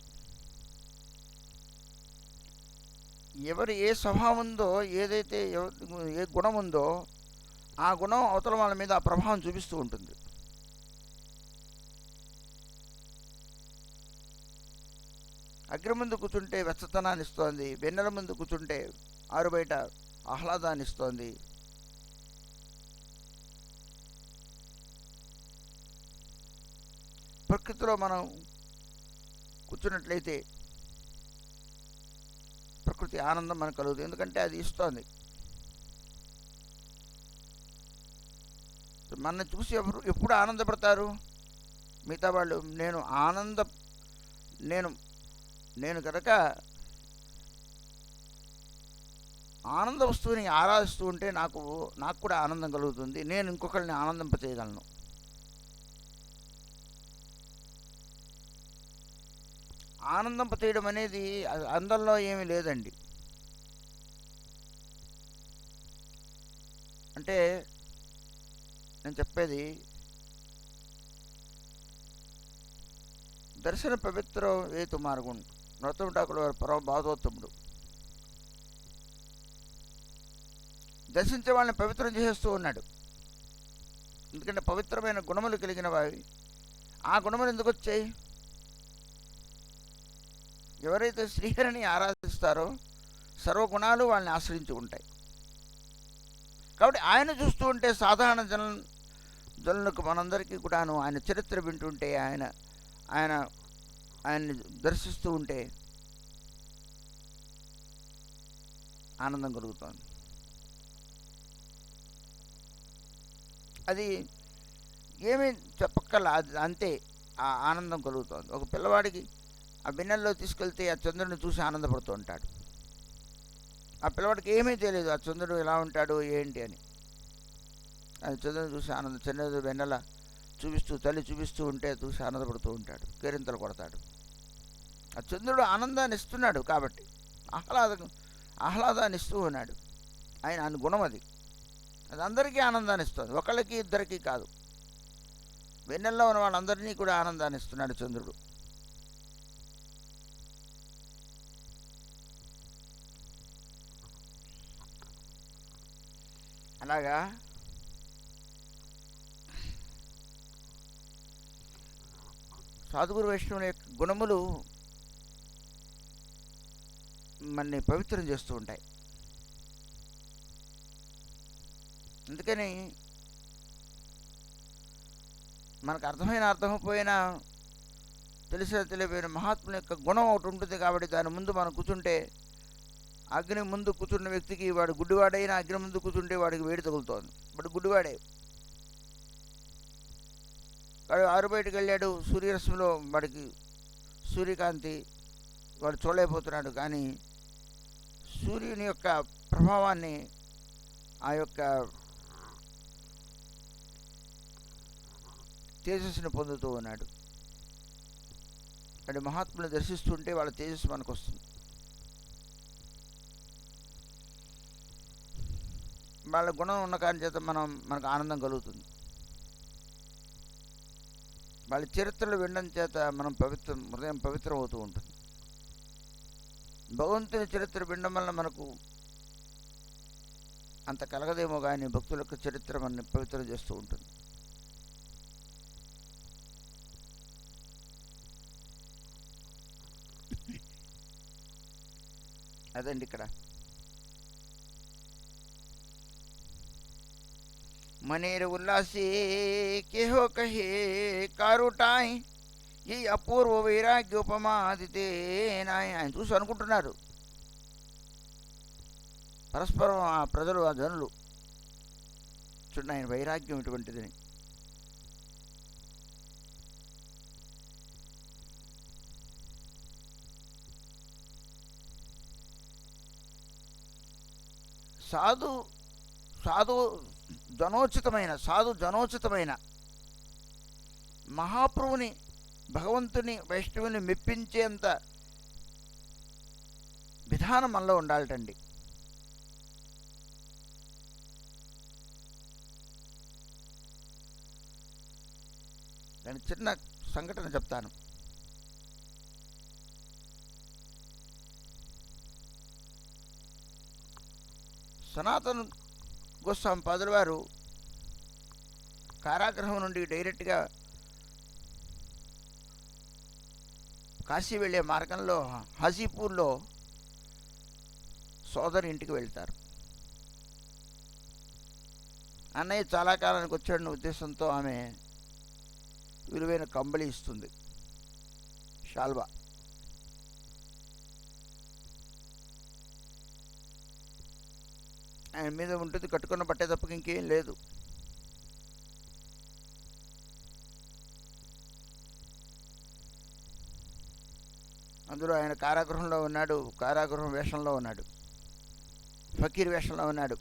ఎవరు ఏ స్వభావం ఉందో, ఏదైతే ఏ గుణం ఉందో ఆ గుణం అవతల వాళ్ళ మీద ఆ ప్రభావం చూపిస్తూ ఉంటుంది. అగ్ని ముందు కూర్చుంటే వెచ్చతనాన్ని ఇస్తోంది, వెన్నెల ముందు కూర్చుంటే ఆరుబయట ఆహ్లాదాన్ని ఇస్తోంది. ప్రకృతిలో మనం కూర్చున్నట్లయితే ప్రకృతి ఆనందం మనకు కలుగుతుంది. ఎందుకంటే అది ఇస్తోంది. మన చూసి ఎప్పుడు ఆనందపడతారు మిగతా వాళ్ళు? నేను కనుక ఆనంద వస్తువుని ఆరాధిస్తూ ఉంటే నాకు కూడా ఆనందం కలుగుతుంది. నేను ఇంకొకరిని ఆనందింపచేయగలను. ఆనందింపచేయడం అనేది అందులో ఏమీ లేదండి. అంటే నేను చెప్పేది, దర్శన పవిత్రం ఏతు మార్గం నరోత్తమ ఠాకూర్ వారి పరమ భాగవతముడు దర్శించే వాళ్ళని పవిత్రం చేసేస్తూ ఉన్నాడు. ఎందుకంటే పవిత్రమైన గుణములు కలిగిన వారి ఆ గుణములు ఎందుకు వచ్చాయి? ఎవరైతే శ్రీహరిని ఆరాధిస్తారో సర్వగుణాలు వాళ్ళని ఆశ్రయించి ఉంటాయి. కాబట్టి ఆయన చూస్తూ ఉంటే సాధారణ జనులకు మనందరికీ కూడాను ఆయన చరిత్ర వింటుంటే ఆయన్ని దర్శిస్తూ ఉంటే ఆనందం కలుగుతుంది. అది ఏమీ చెప్పక్కల, అది అంతే ఆ ఆనందం కలుగుతుంది. ఒక పిల్లవాడికి ఆ బిన్నెల్లో తీసుకెళ్తే ఆ చంద్రుడిని చూసి ఆనందపడుతూ ఉంటాడు. ఆ పిల్లవాడికి ఏమీ తెలియదు ఆ చంద్రుడు ఎలా ఉంటాడు ఏంటి అని. అది చంద్రుని చూసి చంద్రుడు వెన్నెల తల్లి చూపిస్తూ ఉంటే చూసి ఆనందపడుతూ ఉంటాడు, కేరింతలు కొడతాడు. ఆ చంద్రుడు ఆనందాన్ని ఇస్తున్నాడు కాబట్టి ఆహ్లాదాన్ని ఇస్తూ ఉన్నాడు. ఆయన గుణం అది అందరికీ ఆనందాన్ని ఇస్తుంది, ఒకళ్ళకి ఇద్దరికి కాదు. వెన్నెల్లో ఉన్న వాళ్ళందరినీ కూడా ఆనందాన్ని ఇస్తున్నాడు చంద్రుడు. అలాగా సాధుగురు వైష్ణవుని యొక్క గుణములు మనని పవిత్రం చేస్తూ ఉంటాయి. అందుకని మనకు అర్థమైపోయినా తెలియపోయిన మహాత్ముల యొక్క గుణం ఒకటి ఉంటుంది. కాబట్టి దాని ముందు మనం కూర్చుంటే, అగ్ని ముందు కూర్చున్న వ్యక్తికి వాడు గుడ్డివాడైనా అగ్ని ముందు కూర్చుంటే వాడికి వేడి తగులుతోంది. వాడు గుడ్డివాడే, వాడు ఆరు బయటకు వెళ్ళాడు, సూర్యరశ్మిలో వాడికి సూర్యకాంతి వాడు చూడలేకపోతున్నాడు. కానీ సూర్యుని యొక్క ప్రభావాన్ని, ఆ యొక్క తేజస్సును పొందుతూ ఉన్నాడు. అంటే మహాత్ములు దర్శిస్తుంటే వాళ్ళ తేజస్సు మనకు వస్తుంది. వాళ్ళ గుణం ఉన్న కాని చేత మనకు ఆనందం కలుగుతుంది. వాళ్ళ చరిత్రలు వినడం చేత హృదయం పవిత్రం అవుతూ ఉంటుంది. భగవంతుని చరిత్ర వినడం వల్ల మనకు అంత కలగదేమో కానీ భక్తుల యొక్క చరిత్ర మనని పవిత్రం చేస్తూ ఉంటుంది. అదండి ఇక్కడ మనేరు ఉల్లాసే కేహో కహే కారుటాయ్ ఈ అపూర్వ వైరాగ్యోపమాదితే నాయ్. ఆయన చూసి అనుకుంటున్నారు పరస్పరం ఆ ప్రజలు, ఆ జనులు, చూడండి ఆయన వైరాగ్యం ఇటువంటిదని. సాధు జనోచితమైన మహాప్రభుని, భగవంతుని, వైష్ణవుని మెప్పించేంత విధానం మనలో ఉండాలటండి. దాని చిన్న సంఘటన చెప్తాను. సనాతన గోస్వామి పాదుల వారు కారాగృహం నుండి డైరెక్ట్గా కాశీ వెళ్ళే మార్గంలో హాజీపూర్లో సోదరి ఇంటికి వెళ్తారు. అన్నయ్య చాలా కాలానికి వచ్చాడన్న ఉద్దేశంతో ఆమె విలువైన కంబళి ఇస్తుంది, షాల్వా. ఆయన మీద ఉంటుంది, కట్టుకున్న బట్టే తప్పక ఇంకేం లేదు. అందులో ఆయన కారాగృహం వేషంలో ఉన్నాడు. ఫకీర్ వేషంలో ఉన్నాడు.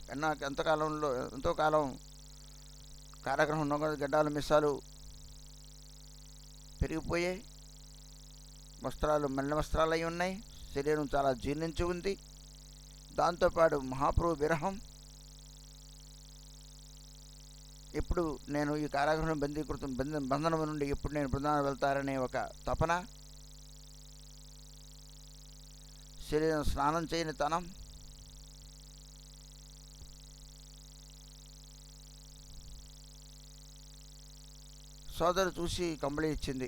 ఎంతో కాలం కారాగృహం ఉన్న కొద్దీ గడ్డాలు మిస్సాలు పెరిగిపోయాయి, వస్త్రాలు మల్ల వస్త్రాలు అయి ఉన్నాయి, శరీరం చాలా జీర్ణించి ఉంది. దాంతోపాటు మహాప్రభు విరహం. ఇప్పుడు నేను ఈ కారాగృహం బంధనం నుండి ఎప్పుడు నేను బృందావనం వెళ్తారనే ఒక తపన, శరీరం స్నానం చేయని తనం, సోదరు చూసి కంబళి ఇచ్చింది.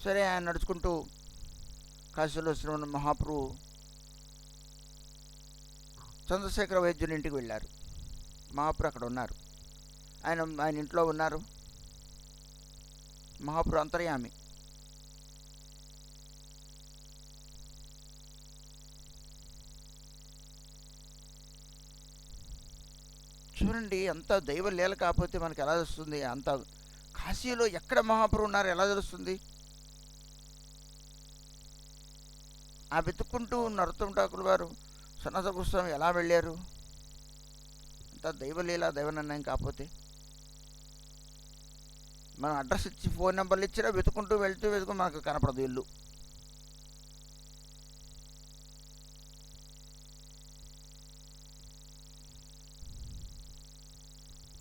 సరే, ఆయన నడుచుకుంటూ కాశీలో శ్రీమన్ మహాప్రభు చంద్రశేఖర వైద్యుని ఇంటికి వెళ్ళారు. మహాప్రభు అక్కడ ఉన్నారు. ఆయన ఇంట్లో ఉన్నారు. మహాప్రభు అంతర్యామి. చూడండి, అంత దైవ లీల కాకపోతే మనకి ఎలా తెలుస్తుంది? అంత కాశీలో ఎక్కడ మహాప్రభు ఉన్నారు ఎలా తెలుస్తుంది? ఆ వెతుక్కుంటూ నరోత్తమ ఠాకూర్ వారు సన్నత గోస్వామి ఎలా వెళ్ళారు? అంత దైవలీల దైవనిర్ణయం కాకపోతే మనం అడ్రస్ ఇచ్చి ఫోన్ నెంబర్లు ఇచ్చినా వెతుకుంటూ వెతుకు మనకు కనపడదు ఇల్లు.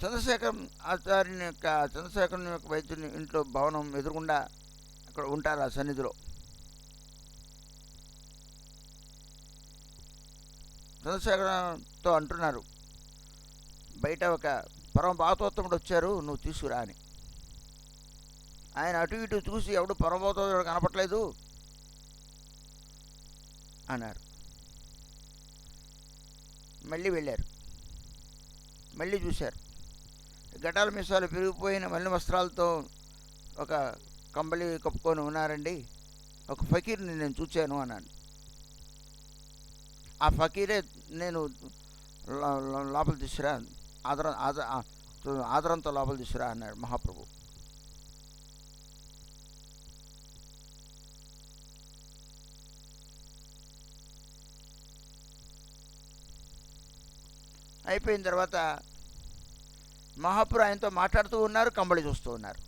చంద్రశేఖరుని యొక్క వైద్యుని ఇంట్లో భవనం ఎదురుగుండా అక్కడ ఉంటారు. ఆ సన్నిధిలో చంద్రశేఖరంతో అంటున్నారు, బయట ఒక పరమ భాగవతోత్తముడు వచ్చారు, నువ్వు తీసుకురా అని. ఆయన అటు ఇటు చూసి ఎవడు పరమ భాగవతోత్తముడు కనపట్లేదు అన్నారు. మళ్ళీ వెళ్ళారు, మళ్ళీ చూశారు. గడ్డాల మీసాలు పెరిగిపోయిన మల్లి వస్త్రాలతో ఒక కంబళి కప్పుకొని ఉన్నారండి, ఒక ఫకీర్ని నేను చూశాను అన్నాను. ఆ ఫకీరే నేను లోపల తీసుకురా, ఆదరంతో లోపల తీసుకురా అన్నాడు మహాప్రభు. అయిపోయిన తర్వాత మహాప్రభు ఆయనతో మాట్లాడుతూ ఉన్నారు, కంబళి చూస్తూ ఉన్నారు.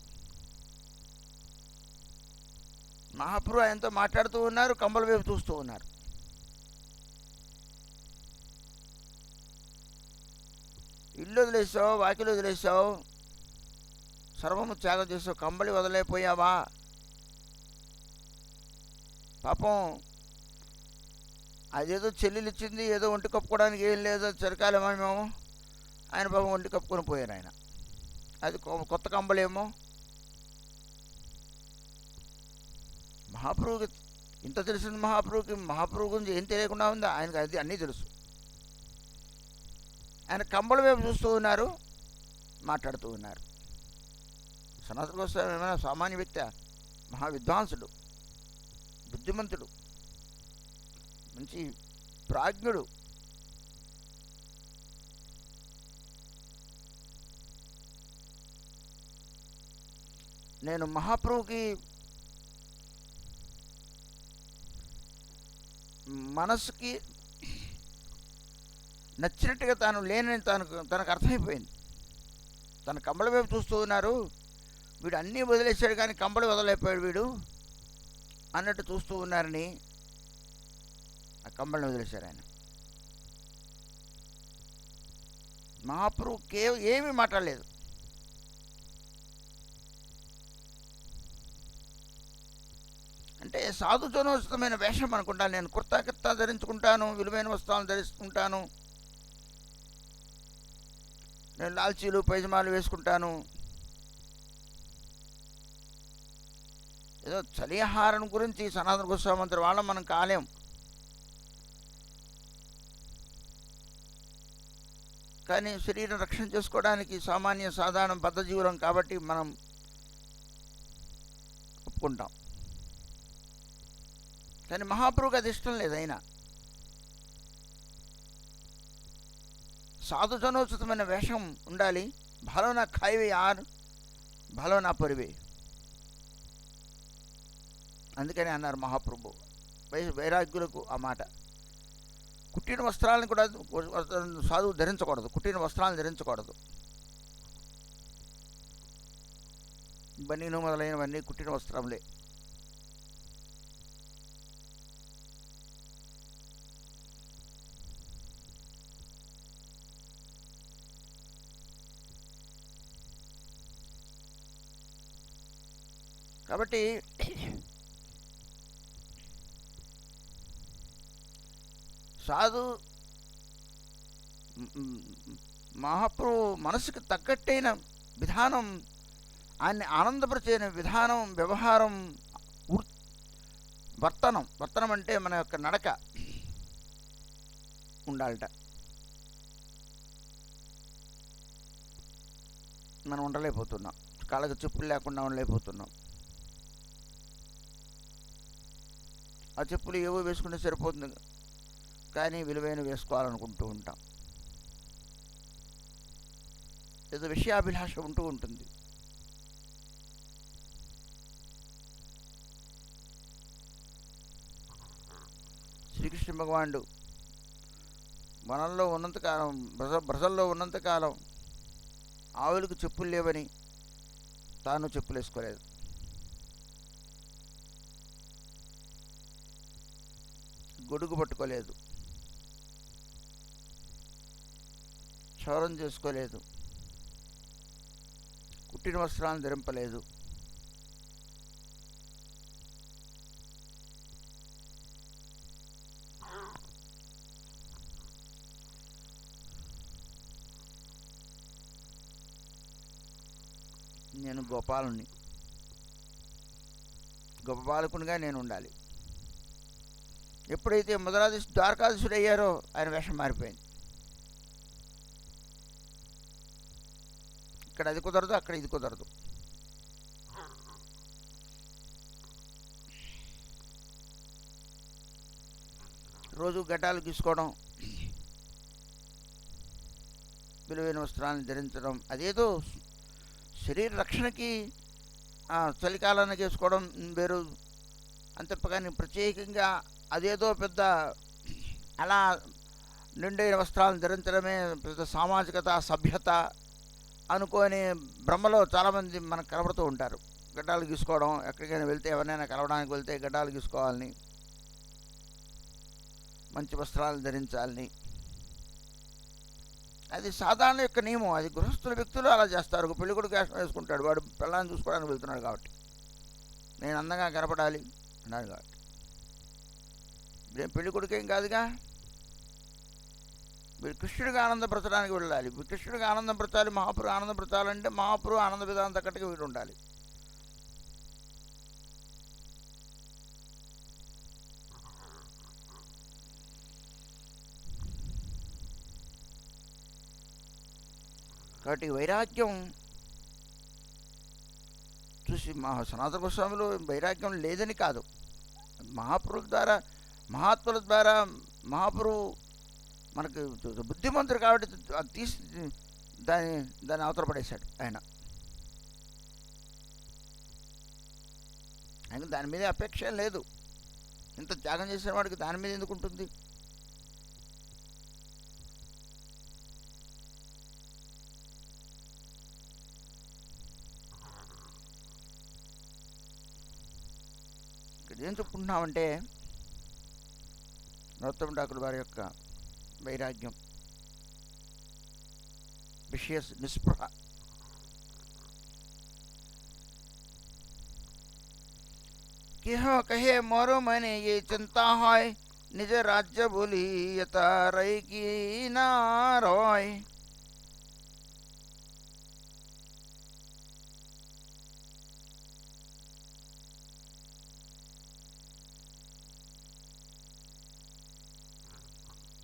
మహాప్రభు ఆయనతో మాట్లాడుతూ ఉన్నారు, కంబళి వైపు చూస్తూ ఉన్నారు. ఇల్లు వదిలేసావు, వాకిలు వదిలేసావు, సర్వము త్యాగం చేసావు, కంబళి వదిలేపోయావా? పాపం అదేదో చెల్లెలు ఇచ్చింది, ఏదో ఒంటి కప్పుకోవడానికి ఏం లేదో చిరకాలేమో మేము, ఆయన పాపం ఒంటి కప్పుకొని పోయారు ఆయన. అది కొత్త కంబళేమో. మహాప్రభుకి ఇంత తెలిసింది. మహాప్రభు గురించి ఏం తెలియకుండా ఉందా? ఆయనకు అది అన్నీ తెలుసు. ఆయన కంబళ వైపు చూస్తూ ఉన్నారు, మాట్లాడుతూ ఉన్నారు. సనాతన గోస్వామి ఏమైనా సామాన్య వ్యక్తి? మహావిద్వాంసుడు, బుద్ధిమంతుడు, మంచి ప్రాజ్ఞుడు. నేను మహాప్రభుకి మనసుకి నచ్చినట్టుగా తాను లేనని తనకు అర్థమైపోయింది. తన కంబళ వైపు చూస్తూ ఉన్నారు, వీడు అన్నీ వదిలేశాడు కానీ కంబళి వదలైపోయాడు వీడు అన్నట్టు చూస్తూ ఉన్నారని ఆ కంబళిని వదిలేశారు ఆయన. మహాప్రభు ఏమీ మాట్లాడలేదు. అంటే సాధుజనోచితమైన వేషం అనుకుంటాను. నేను కుర్తా ధరించుకుంటాను, విలువైన వస్త్రాలను ధరించుకుంటాను, నేను లాల్చీలు పైజమాలు వేసుకుంటాను, ఏదో చలిహారం గురించి సనాతన గోస్వామి వాళ్ళం మనం కాలేం. కానీ శరీరం రక్షణ చేసుకోవడానికి సామాన్య సాధారణ బద్ధజీవులం కాబట్టి మనం ఒప్పుకుంటాం. కానీ మహాప్రభుకి అది ఇష్టం లేదు. అయినా సాధుజనోచితమైన వేషం ఉండాలి. భాలో నా ఖాయివే యార్, భాలో నా పరివే. అందుకని అన్నారు మహాప్రభు, వైరాగ్యులకు ఆ మాట. కుట్టిన వస్త్రాలను కూడా సాధువు ధరించకూడదు, కుట్టిన వస్త్రాలను ధరించకూడదు. బనీను మొదలైనవన్నీ కుట్టిన వస్త్రములే. కాబట్టి సాధు మహాప్రభు మనసుకు తగ్గట్టైన విధానం, ఆయన్ని ఆనందపరిచే విధానం, వ్యవహారం, వర్తనం అంటే మన యొక్క నడక ఉండాలట. మనం ఉండలేకపోతున్నాం, కాళ్ళకు చెప్పులు లేకుండా ఉండలేకపోతున్నాం. ఆ చెప్పులు ఏవో వేసుకుంటే సరిపోతుంది, కానీ విలువైన వేసుకోవాలనుకుంటూ ఉంటాం. ఏదో విషయాభిలాష ఉంటూ ఉంటుంది. శ్రీకృష్ణ భగవానుడు వనంలో ఉన్నంతకాలం, బ్రజల్లో ఉన్నంతకాలం ఆవులకు చెప్పులు లేవని తాను చెప్పులు వేసుకోలేదు. గొడుగు పట్టుకోలేదు, క్షౌరం చేసుకోలేదు, కుట్టిన వస్త్రాలను ధరింపలేదు. నేను గోపాలుని, గోపాలకునిగా నేను ఉండాలి. ఎప్పుడైతే ద్వారకాధీశుడు అయ్యారో ఆయన వేషం మారిపోయింది. ఇక్కడ అది కుదరదు, అక్కడ ఇది కుదరదు. రోజు గడ్డాలు గీసుకోవడం, విలువైన వస్త్రాలను ధరించడం, అదేదో శరీర రక్షణకి చలికాలానికి వేసుకోవడం వేరు అంతప్పగాని ప్రత్యేకంగా అదేదో పెద్ద అలా నిండైన వస్త్రాలను ధరించడమే పెద్ద సామాజికత, సభ్యత అనుకోని భ్రమలో చాలామంది మనకు కనబడుతూ ఉంటారు. గడ్డాలు గీసుకోవడం, ఎక్కడికైనా వెళ్తే ఎవరినైనా కలవడానికి వెళ్తే గడ్డాలు గీసుకోవాలని, మంచి వస్త్రాలను ధరించాలని, అది సాధారణ యొక్క నియమం. అది గృహస్థుల వ్యక్తులు అలా చేస్తారు. ఒక పెళ్ళికొడుకు వేషం వేసుకుంటాడు, వాడు పిల్లల్ని చూసుకోవడానికి వెళ్తున్నాడు కాబట్టి, నేను అందంగా కనపడాలి అన్నాడు కాబట్టి. ఇప్పుడేం పెళ్ళికొడుకు ఏం కాదుగా, వీడు కృష్ణుడికి ఆనందపరచడానికి వెళ్ళాలి. కృష్ణుడికి ఆనందపరచాలి, మహాపురు ఆనందపరచాలంటే మహాపురు ఆనంద విధానం తగ్గట్టుగా వీడు ఉండాలి. కాబట్టి వైరాగ్యం చూసి సనాతన గోస్వామిలో వైరాగ్యం లేదని కాదు, మహాపురుల ద్వారా, మహాత్ముల ద్వారా, మహాపురు మనకు బుద్ధిమంతుడు కాబట్టి తీసి దాన్ని అవతల పడేశాడు ఆయన. ఆయన దాని మీద అపేక్ష లేదు. ఇంత త్యాగం చేసిన వాడికి దాని మీద ఎందుకు ఉంటుంది? ఇక్కడ ఏం చెప్పుకుంటున్నామంటే నరోత్తమ ఠాకూర్ వారి యొక్క వైరాగ్యం, విషయ నిస్పృహ. केह कहे मोरो मने ये चिंता होय, निज राज्य बोली यता रही की ना रोय।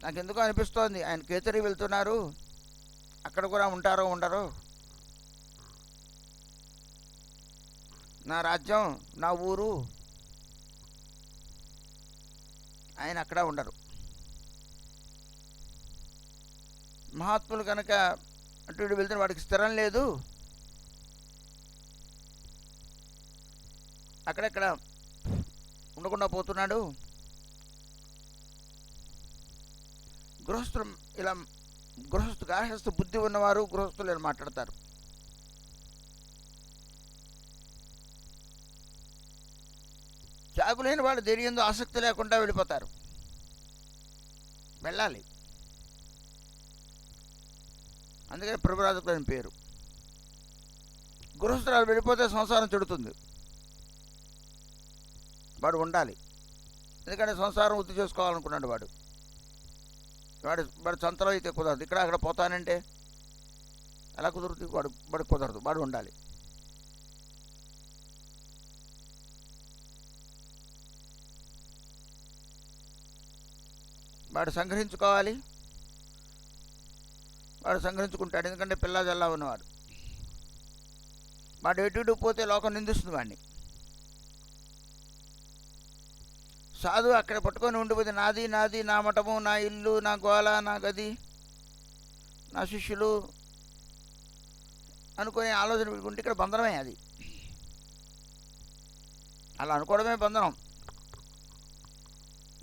నాకెందుకో అనిపిస్తోంది ఆయన కేతరి వెళ్తున్నారు, అక్కడ కూడా ఉంటారో ఉండరో, నా రాజ్యం నా ఊరు, ఆయన అక్కడ ఉండరు. మహాత్ములు కనుక అటు ఇటు వెళ్తున్న వాడికి స్థిరం లేదు, అక్కడెక్కడ ఉండకుండా పోతున్నాడు. గృహస్థులు ఇలా గార్హస్థ బుద్ధి ఉన్నవారు గృహస్థులు ఇలా మాట్లాడతారు. త్యాగులేని వాళ్ళు దేని యందు ఆసక్తి లేకుండా వెళ్ళిపోతారు. వెళ్ళాలి, అందుకని ప్రభురాజకులు అని పేరు. గృహస్థురాలు వెళ్ళిపోతే సంసారం చెడుతుంది, వాడు ఉండాలి. ఎందుకంటే సంసారం వృద్ధి చేసుకోవాలనుకున్నాడు వాడు. వాడు సంతలో అయితే కుదరదు, ఇక్కడ అక్కడ పోతానంటే ఎలా కుదురుతుంది? వాడు కుదరదు, వాడు ఉండాలి. వాడు సంగ్రహించుకోవాలి, వాడు సంగ్రహించుకుంటాడు. ఎందుకంటే పిల్ల జల్లా ఉన్నవాడు. వాడు ఎటు పోతే లోకం నిందిస్తుంది వాడిని. సాధువు అక్కడ పట్టుకొని ఉండిపోతే నాది నాది, నా మఠము, నా ఇల్లు, నా గోల, నా గది, నా శిష్యులు అనుకునే ఆలోచన పెట్టుకుంటే ఇక్కడ బంధనమే అది. అలా అనుకోవడమే బంధనం.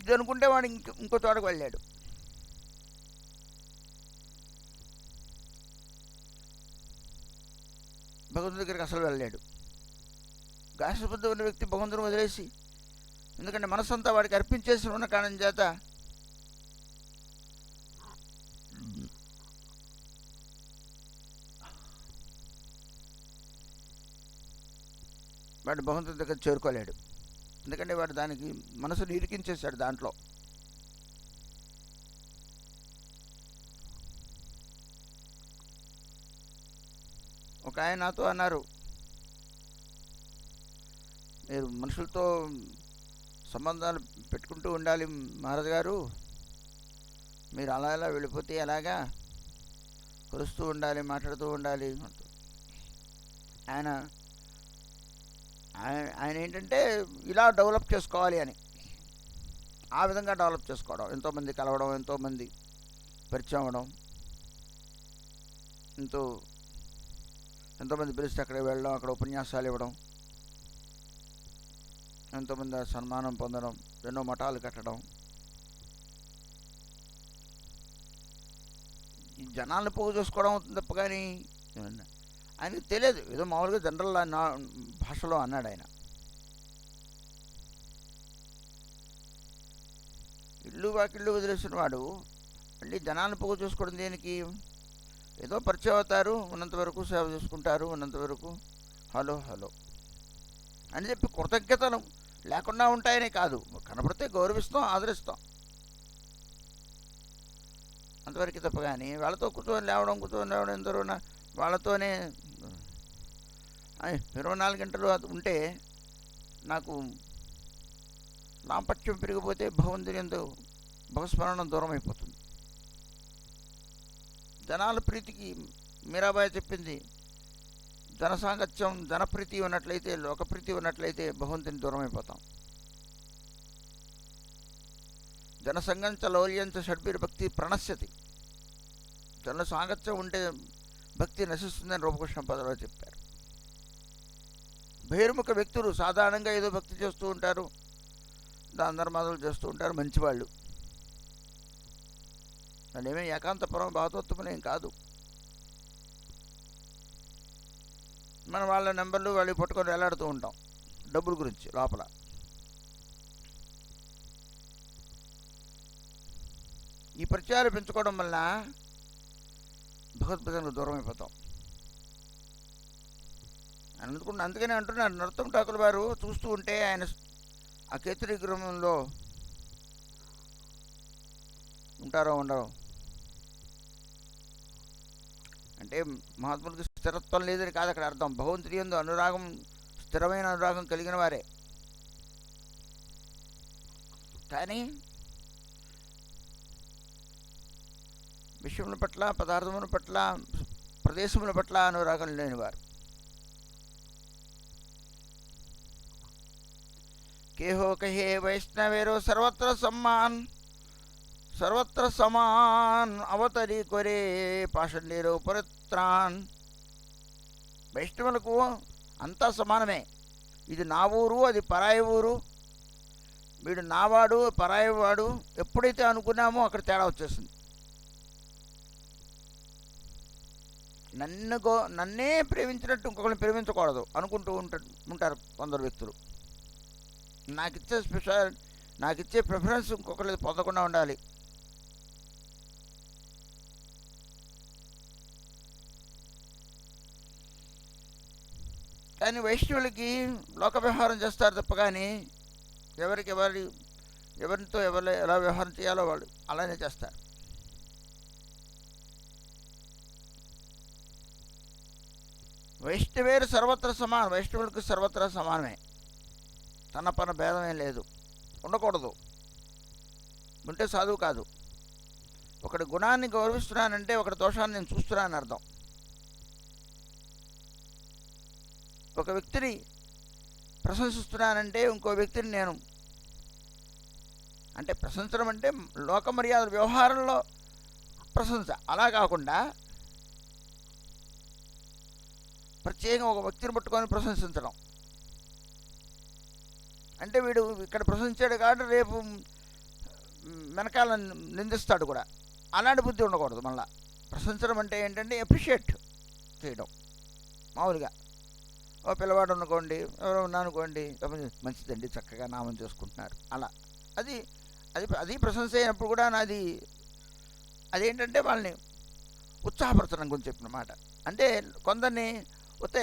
ఇది అనుకుంటే వాడు ఇంకో చోటకు వెళ్ళాడు. భగవంతుడి దగ్గరికి అసలు వెళ్ళాడు. గార్హస్థ ఉన్న వ్యక్తి భగవంతుని వదిలేసి, ఎందుకంటే మనసంతా వాడికి అర్పించేసి ఉన్న కారణం చేత వాడు భగవంతుడి దగ్గర చేరుకోలేడు. ఎందుకంటే వాడు దానికి మనసును ఇరికించేశాడు దాంట్లో. ఒక ఆయన నాతో అన్నారు, మీరు మనుషులతో సంబంధాలు పెట్టుకుంటూ ఉండాలి మహారాజు గారు, మీరు అలా ఎలా వెళ్ళిపోతే ఎలాగా, కలుస్తూ ఉండాలి, మాట్లాడుతూ ఉండాలి. ఆయన ఆయన ఏంటంటే ఇలా డెవలప్ చేసుకోవాలి అని, ఆ విధంగా డెవలప్ చేసుకోవడం, ఎంతోమంది కలవడం, ఎంతోమంది పరిచయం అవ్వడం, ఎంతోమంది పిలిస్తే అక్కడికి వెళ్ళడం, అక్కడ ఉపన్యాసాలు ఇవ్వడం, ఎంతోమంది సన్మానం పొందడం, ఎన్నో మఠాలు కట్టడం. ఈ జనాలను పోగు చేసుకోవడం అవుతుంది తప్ప కానీ ఆయనకి తెలియదు. ఏదో మామూలుగా జనరల్ భాషలో అన్నాడు ఆయన. ఇల్లు వాకిళ్ళు వదిలేసిన వాడు మళ్ళీ జనాలను పోగు చేసుకోవడం దేనికి? ఏదో పరిచయం అవుతారు, ఉన్నంతవరకు సేవ చేసుకుంటారు, ఉన్నంతవరకు హలో హలో అని చెప్పి కృతజ్ఞతలు లేకుండా ఉంటాయనే కాదు, కనపడితే గౌరవిస్తాం, ఆదరిస్తాం, అంతవరకు తప్ప. కానీ వాళ్ళతో కూర్చొని లేవడం ఎందరో వాళ్ళతోనే 24 గంటలు ఉంటే నాకు లాంపత్యం పెరిగిపోతే భగవంతుని ఎందు భగస్మరణం దూరం అయిపోతుంది. జనాల ప్రీతికి మీరాబాయి చెప్పింది, జనసాంగత్యం, జనప్రీతి ఉన్నట్లయితే, లోకప్రీతి ఉన్నట్లయితే భగవంతుని దూరం అయిపోతాం. జనసంగంచ లౌల్యంచ షడ్భిర్భక్తి ప్రణశ్యతి. జన సాంగత్యం ఉంటే భక్తి నశిస్తుందని రూపకృష్ణ పదలో చెప్పారు. బహిర్ముఖ వ్యక్తులు సాధారణంగా ఏదో భక్తి చేస్తూ ఉంటారు, దాన ధర్మాదులు చేస్తూ ఉంటారు, మంచివాళ్ళు. దాన్ని ఏకాంతపురం భాగవతోత్తములేం కాదు. మనం వాళ్ళ నెంబర్లు వాళ్ళు పట్టుకొని వేలాడుతూ ఉంటాం డబ్బుల గురించి లోపల. ఈ పరిచయాలు పెంచుకోవడం వలన భగవద్భజనకు దూరం అయిపోతాం. అందుకనే అంటున్నారు నరోత్తమ ఠాకూర్ వారు, చూస్తూ ఉంటే ఆయన ఆ కేతురి గృహంలో ఉంటారో ఉండరో అంటే మహాత్ములకి స్థిరత్వం లేదని కాదు అక్కడ అర్థం. భగవంతుడి యందు అనురాగం, స్థిరమైన అనురాగం కలిగిన వారే. కానీ విషయముల పట్ల, పదార్థముల పట్ల, ప్రదేశముల పట్ల అనురాగం లేనివారు. కేహో కహే వైష్ణవేరో సర్వత్ర సమాన్ అవతరి కొరే పాషండేరో పరిత్రాన్. వైష్ణవులకు అంతా సమానమే. ఇది నా ఊరు, అది పరాయి ఊరు, వీడు నావాడు, పరాయి వాడు ఎప్పుడైతే అనుకున్నామో అక్కడ తేడా వచ్చేసింది. నన్నే ప్రేమించినట్టు ఇంకొకరిని ప్రేమించకూడదు అనుకుంటూ ఉంటారు కొందరు వ్యక్తులు. నాకిచ్చే నాకిచ్చే ప్రిఫరెన్స్ ఇంకొకరి పొందకుండా ఉండాలి. కానీ వైష్ణవులకి లోక వ్యవహారం చేస్తారు తప్ప కానీ ఎవరితో ఎలా వ్యవహారం చేయాలో వాళ్ళు అలానే చేస్తారు. వైష్ణవేరు సర్వత్ర సమానం. వైష్ణవులకు సర్వత్రా సమానమే. తన పన భేదమే లేదు, ఉండకూడదు. ఉంటే సాధువు కాదు. ఒకటి గుణాన్ని గౌరవిస్తున్నానంటే ఒకటి దోషాన్ని నేను చూస్తున్నానని అర్థం. ఒక వ్యక్తిని ప్రశంసిస్తున్నానంటే ఇంకో వ్యక్తిని నేను అంటే ప్రశంసనం అంటే లోక మర్యాద వ్యవహారంలో ప్రశంస, అలా కాకుండా ప్రత్యేకంగా ఒక వ్యక్తిని పట్టుకొని ప్రశంసించడం అంటే వీడు ఇక్కడ ప్రశంసించాడు కాబట్టి రేపు వెనకాల నిందిస్తాడు కూడా. అలాంటి బుద్ధి ఉండకూడదు. మళ్ళీ ప్రశంసనం అంటే ఏంటంటే అప్రిషియేట్ చేయడం. మామూలుగా ఓ పిల్లవాడు అనుకోండి, ఎవరో ఉన్నానుకోండి, మంచిదండి చక్కగా నామం చేసుకుంటున్నారు, అలా అది అది అది ప్రశంస అయినప్పుడు కూడా అదేంటంటే వాళ్ళని ఉత్సాహపరచడం గురించి చెప్పిన మాట. అంటే కొందరిని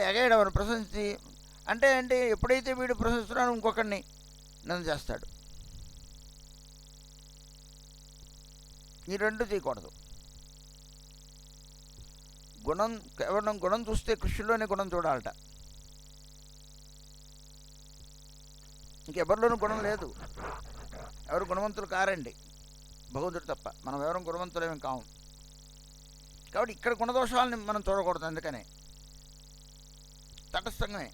ఎగేయడం ప్రశంసి అంటే ఎప్పుడైతే వీడు ప్రశంసిస్తున్నాడో ఇంకొకరిని నన్ను చేస్తాడు. ఈ రెండు చేయకూడదు. కేవలం గుణం చూస్తే కృష్ణులోనే గుణం చూడాలట. ఇంకెవరిలోనూ గుణం లేదు. ఎవరు గుణవంతులు కారండి, భగవంతుడు తప్ప. మనం ఎవరు గుణవంతులేమీ కాము. కాబట్టి ఇక్కడ గుణదోషాలని మనం చూడకూడదు. అందుకనే తటస్థంగానే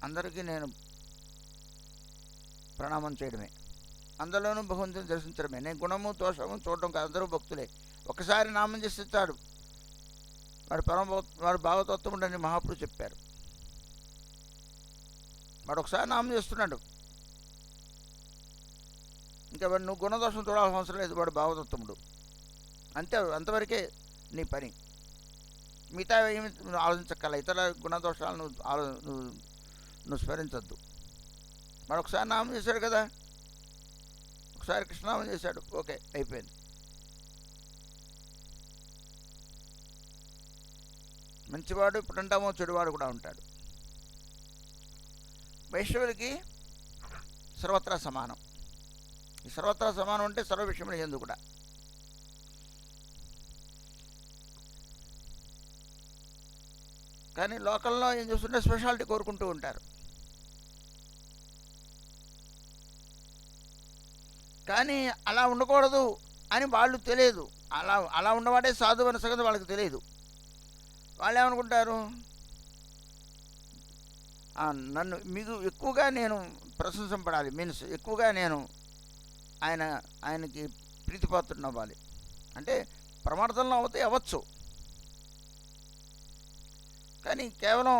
అందరికీ నేను ప్రణామం చేయడమే, అందరిలోనూ భగవంతుని దర్శించడమే. నేను గుణము దోషము చూడడం కాదు. అందరూ భక్తులే. ఒకసారి నామం చేసి ఇస్తాడు వాడు భాగవతోత్తముడని మహాపురుషులు చెప్పారు. వాడు ఒకసారి నామం చేస్తున్నాడు, ఇంకా వాడు నువ్వు గుణదోషం చూడాల్సిన అవసరం లేదు. వాడు భాగవతోత్తముడు అంతే. అంతవరకే నీ పని. మిగతా ఏమి ఆలోచించక్కల. ఇతర గుణదోషాలను నువ్వు స్మరించద్దు. వాడు ఒకసారి నామం చేశాడు కదా, ఒకసారి కృష్ణనామం చేశాడు, ఓకే అయిపోయింది. మంచివాడు ఇప్పుడు అంటామో చెడువాడు కూడా ఉంటాడు. వైష్ణవులకి సర్వత్రా సమానం. ఈ సర్వత్రా సమానం అంటే సర్వ విషయంలో ఎందుకు కూడా. కానీ లోకల్లో ఏం చూస్తుంటే స్పెషాలిటీ కోరుకుంటూ ఉంటారు. కానీ అలా ఉండకూడదు అని వాళ్ళు తెలియదు. అలా ఉన్నవాడే సాధువు అనే సంగతి వాళ్ళకి తెలియదు. వాళ్ళు ఏమనుకుంటారు, నన్ను మీకు ఎక్కువగా నేను ప్రశంసింపడాలి, మీన్స్ ఎక్కువగా నేను ఆయనకి ప్రీతిపాత్రుని అవ్వాలి. అంటే ప్రమార్థంలో అవుతే అవ్వచ్చు, కానీ కేవలం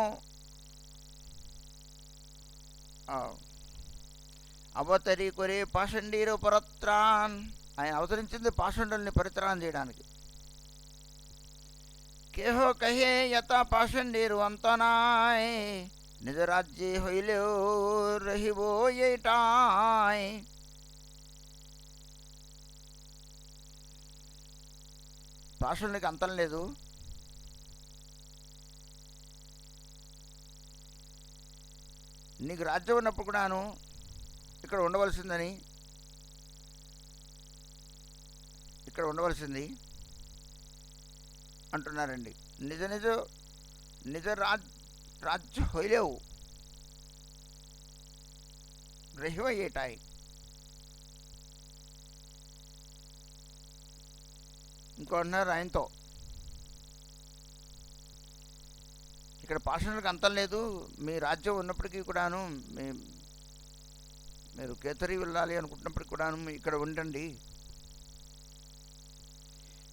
అవతరి కొరే పాషండీరు పరత్రాన్, ఆయన అవతరించింది పాషండుల్ని పరిత్రాణం చేయడానికి. కేహో కహే యత పాషండీరు అంతనాయ్ నిజ రాజ్యే హొయిలో రహివో ఏటాయ్. పాషండులకి అంతం లేదు. నీకు రాజ్యం ఉన్నప్పుడు కూడాను ఇక్కడ ఉండవలసింది అంటున్నారండి. నిజ రాజ్య హొయిలేవు రహివ ఏటాయి. ఇంకో అన్నారు ఆయనతో, ఇక్కడ పాషణలకు అంతం లేదు, మీ రాజ్యం ఉన్నప్పటికీ కూడాను మీరు కేతరి వెళ్ళాలి అనుకుంటున్నప్పటికీ కూడాను ఇక్కడ ఉండండి.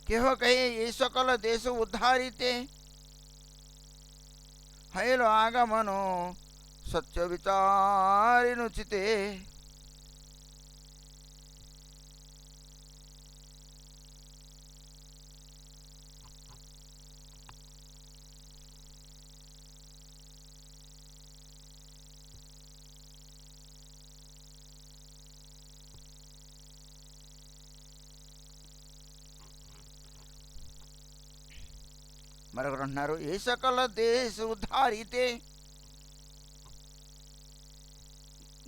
కేహో కహే ఏ సకల దేశ ఉద్ధారితే హైలో ఆగమనో సత్య విచారినుచితే. మరొకరు అంటున్నారు, ఏ సకల దేశ ఉద్ధారితే.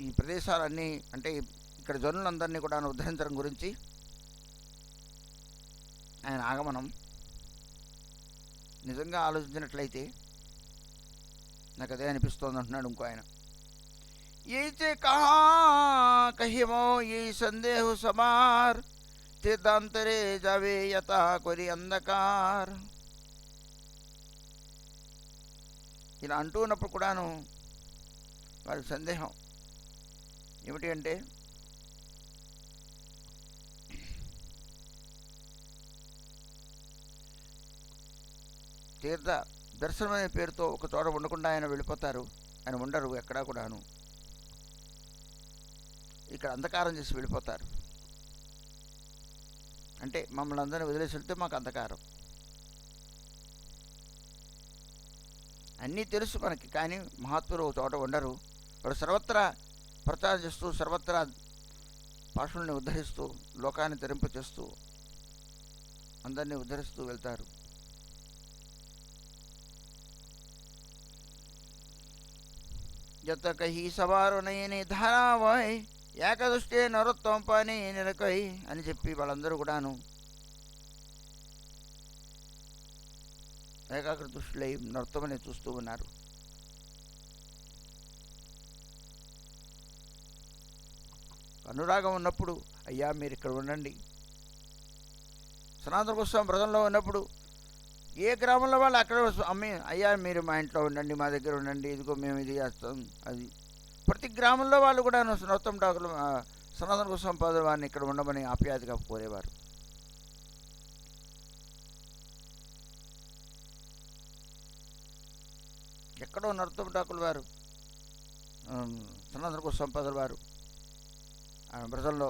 ఈ ప్రదేశాలన్నీ అంటే ఇక్కడ జనులందరినీ కూడా ఉద్ధరించడం గురించి ఆయన ఆగమనం నిజంగా ఆలోచించినట్లయితే నాకు అదే అనిపిస్తోంది అంటున్నాడు ఇంకో ఆయన. ये कहा कहिमो ये संदेह समार तीर्थांतरे जावे यथा कोरी अंधकार. ఇలా అంటూ ఉన్నప్పుడు కూడాను వారి సందేహం ఏమిటి అంటే, తీర్థ దర్శనం అనే పేరుతో ఒక చోట ఉండకుండా ఆయన వెళ్ళిపోతారు. ఆయన ఉండరు ఎక్కడా కూడాను. ఇక్కడ అంధకారం చేసి వెళ్ళిపోతారు. అంటే మమ్మల్ని అందరినీ వదిలేసి వెళ్తే మాకు అంధకారం. అన్నీ తెలుసు మనకి, కానీ మహాత్ములు ఒక చోట ఉండరు. వాడు సర్వత్రా ప్రచారం చేస్తూ, సర్వత్రా పాషుల్ని ఉద్ధరిస్తూ, లోకాన్ని ధరింపచేస్తూ, అందరినీ ఉద్ధరిస్తూ వెళ్తారు. జత కహి సవారు నయని ధారావాయ్ ఏకదృష్టే నరోత్తమ పని నిరకై అని చెప్పి వాళ్ళందరూ కూడాను ఏకాగ్ర దృష్టిలై నర్తమని చూస్తూ ఉన్నారు. అనురాగం ఉన్నప్పుడు అయ్యా మీరు ఇక్కడ ఉండండి. సనాతన కోసం వ్రతంలో ఉన్నప్పుడు ఏ గ్రామంలో వాళ్ళు అక్కడ అమ్మి అయ్యా మీరు మా ఇంట్లో ఉండండి, మా దగ్గర ఉండండి, ఇదిగో మేము ఇది చేస్తాం అది. ప్రతి గ్రామంలో వాళ్ళు కూడా నరోత్తమ ఠాకూర్ సనాతన గోస్వామి వారిని ఇక్కడ ఉండమని ఆప్యాయతగా కోరేవారు. ఎక్కడో నరోత్తమ ఠాకూర్ వారు సనాతన గోస్వామి వారు బ్రజల్లో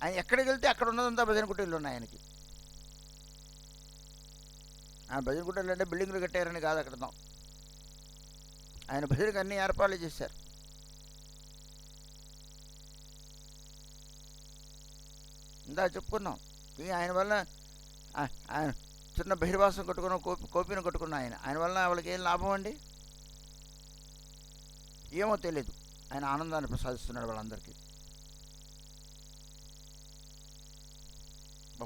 ఆయన ఎక్కడికి వెళ్తే అక్కడ ఉన్నదంతా భజన కుటీలు ఉన్నాయి ఆయనకి. ఆ భజన కుటీలు అంటే బిల్డింగ్లు కట్టారని కాదు, అక్కడ ఆయన భజనకు అన్ని ఏర్పాట్లు చేశారు. ఇందా చెప్పుకున్నాం. ఆయన వల్ల ఆయన చిన్న బహిర్వాసం కట్టుకున్న కోపిని కట్టుకున్న ఆయన వల్ల వాళ్ళకి ఏం లాభం అండి? ఏమో తెలియదు. ఆయన ఆనందాన్ని ప్రసాదిస్తున్నాడు వాళ్ళందరికీ.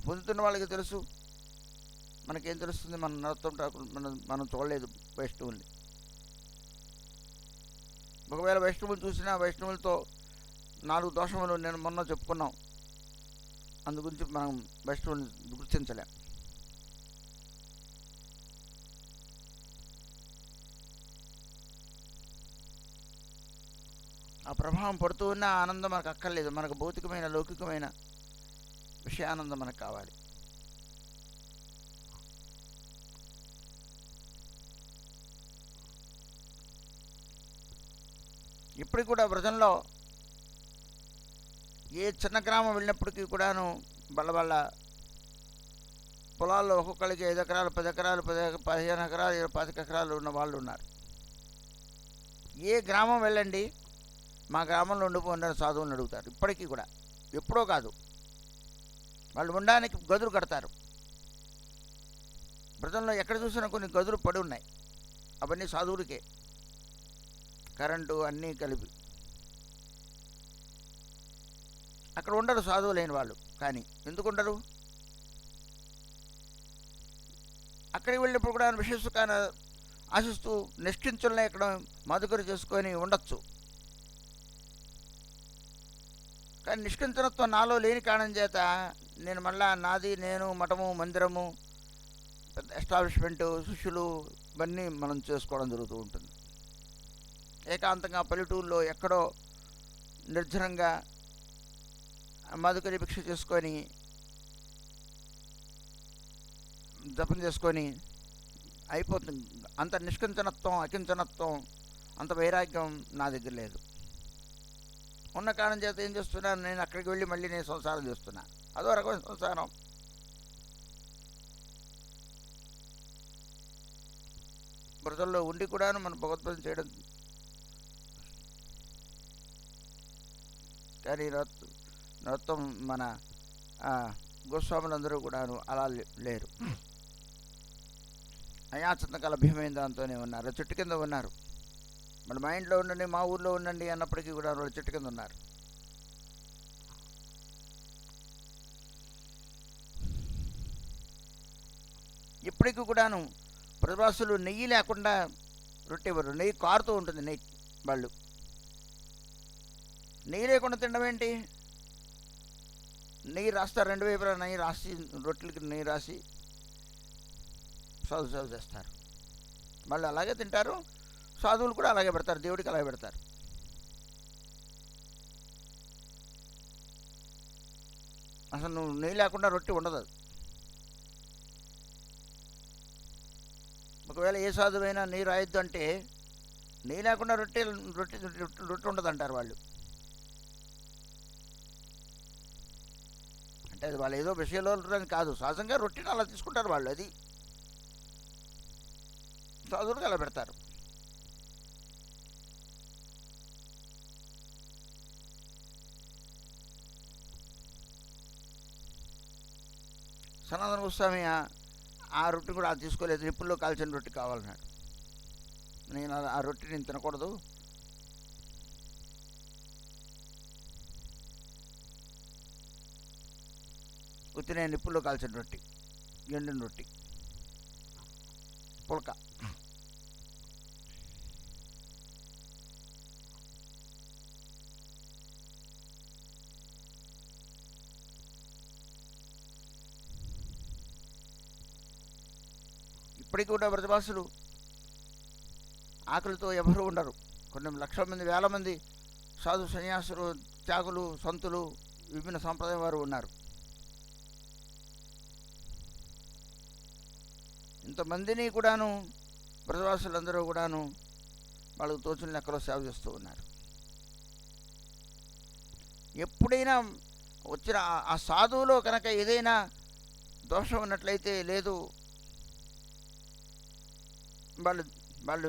పొందుతున్న వాళ్ళకి తెలుసు, మనకేం తెలుస్తుంది? మన నరోత్తమ ఠాకూర్ మనం చూడలేదు వైష్ణవుల్ని. ఒకవేళ వైష్ణవులు చూసినా వైష్ణవులతో 4 దోషములు నేను మొన్న చెప్పుకున్నాం. అందు గురించి మనం వైష్ణవుని గుర్తించలేం. ఆ ప్రభావం పడుతూ ఉన్న ఆనందం మనకు అక్కర్లేదు. మనకు భౌతికమైన లౌకికమైన విషయానందం మనకు కావాలి. ఇప్పటికి కూడా వ్రజంలో ఏ చిన్న గ్రామం వెళ్ళినప్పటికీ కూడాను బళ్ళ పొలాల్లో ఒక్కొక్కరికి 5 ఎకరాలు 10 ఎకరాలు 15 ఎకరాలు 25 ఎకరాలు ఉన్న వాళ్ళు ఉన్నారు. ఏ గ్రామం వెళ్ళండి, మా గ్రామంలో ఉండిపోండి సాధువులను అడుగుతారు. ఇప్పటికీ కూడా, ఎప్పుడో కాదు. వాళ్ళు ఉండడానికి గదులు కడతారు. వ్రతంలో ఎక్కడ చూసినా కొన్ని గదులు పడి ఉన్నాయి. అవన్నీ సాధువులకే, కరెంటు అన్నీ కలిపి. అక్కడ ఉండరు సాధువు లేని వాళ్ళు. కానీ ఎందుకు ఉండరు? అక్కడికి వెళ్ళినప్పుడు కూడా విషయ సుఖాన్ని ఆశిస్తూ నిష్ఠించుల్ని ఇక్కడ మధుకరు చేసుకొని ఉండొచ్చు. కానీ నిష్కించనత్వం నాలో లేని కారణం చేత నేను మళ్ళా నాది నేను మఠము మందిరము పెద్ద ఎస్టాబ్లిష్మెంటు శిష్యులు ఇవన్నీ మనం చేసుకోవడం జరుగుతూ ఉంటుంది. ఏకాంతంగా పల్లెటూరులో ఎక్కడో నిర్జనంగా మధుకరి భిక్ష చేసుకొని జపం చేసుకొని అయిపోతుంది. అంత నిష్కించనత్వం అకించనత్వం అంత వైరాగ్యం నా దగ్గర లేదు. ఉన్న కారణం చేత ఏం చేస్తున్నాను, నేను అక్కడికి వెళ్ళి మళ్ళీ నేను సంసారం చేస్తున్నా. అదో రకమైన సంసారం. వ్రతంలో ఉండి కూడాను మనం భగవద్భజన చేయడం. కానీ నరోత్తమ మన గోస్వాములందరూ కూడాను అలా లేరు. అయాచనకు లభ్యమైన దాంతోనే ఉన్నారు. చెట్టు కింద ఉన్నారు. మరి మా ఇంట్లో ఉండండి, మా ఊర్లో ఉండండి అన్నప్పటికీ కూడా వాళ్ళు చెట్టు కింద ఉన్నారు. ఇప్పటికీ కూడాను ప్రజవాసులు నెయ్యి లేకుండా రొట్టె ఇవ్వరు. నెయ్యి కారుతూ ఉంటుంది. వాళ్ళు నెయ్యి లేకుండా తినడం ఏంటి? నెయ్యి రాస్తారు, 2 వైపులా నెయ్యి రాసి, రొట్టెలకి నెయ్యి రాసి సర్వ్ చేస్తారు. వాళ్ళు అలాగే తింటారు. సాధువులు కూడా అలాగే పెడతారు, దేవుడికి అలాగే పెడతారు. అసలు నువ్వు నెయ్యి లేకుండా రొట్టె ఉండదు. ఒకవేళ ఏ సాధువైనా నెయ్యి రాయొద్దు అంటే నెయ్యి లేకుండా రొట్టె ఉండదు అంటారు వాళ్ళు. అంటే అది వాళ్ళు ఏదో విషయంలో అని కాదు, సహజంగా రొట్టెని అలా తీసుకుంటారు వాళ్ళు. అది సాధువులకు అలా పెడతారు. సనాతన గోస్వామి ఆ రొట్టె కూడా తీసుకోలేదు. నిప్పుల్లో కాల్చిన రొట్టె కావాలన్నాడు. నేను ఆ రొట్టె నేను తినకూడదు, ఉత్తినే నిప్పుల్లో కాల్చిన రొట్టె, ఎండిన రొట్టె, పుల్క. ఇప్పటికి కూడా బ్రజవాసులు ఆకలితో ఎవరు ఉండరు. కొన్ని లక్షల మంది, వేల మంది సాధు సన్యాసులు, త్యాగులు, సంతులు, విభిన్న సాంప్రదాయం వారు ఉన్నారు. ఇంతమందిని కూడాను బ్రజవాసులందరూ కూడాను వాళ్ళకు తోచిన లెక్కలో సేవ చేస్తూ ఉన్నారు. ఎప్పుడైనా వచ్చిన ఆ సాధువులో కనుక ఏదైనా దోషం ఉన్నట్లయితే లేదు, వాళ్ళు వాళ్ళు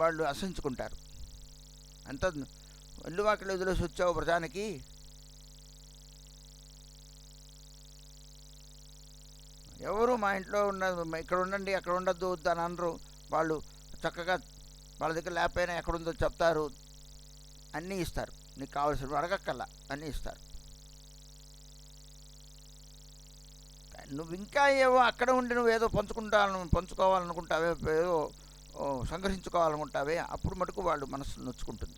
వాళ్ళు అసహించుకుంటారు. అంత ఇల్లువాకిలు వదిలేసి వచ్చావు ప్రజానికి, ఎవరు మా ఇంట్లో ఇక్కడ ఉండండి, అక్కడ ఉండద్దు అని అనరు. వాళ్ళు చక్కగా వాళ్ళ దగ్గర లేకపోయినా ఎక్కడుందో చెప్తారు, అన్నీ ఇస్తారు. నీకు కావాల్సినవి అడగక్కల్లా అన్నీ ఇస్తారు. నువ్వు ఇంకా ఏవో అక్కడ ఉండి నువ్వు ఏదో పంచుకోవాలనుకుంటావే, ఏదో సంగ్రహించుకోవాలనుకుంటావే, అప్పుడు మటుకు వాళ్ళు మనసు నొచ్చుకుంటుంది.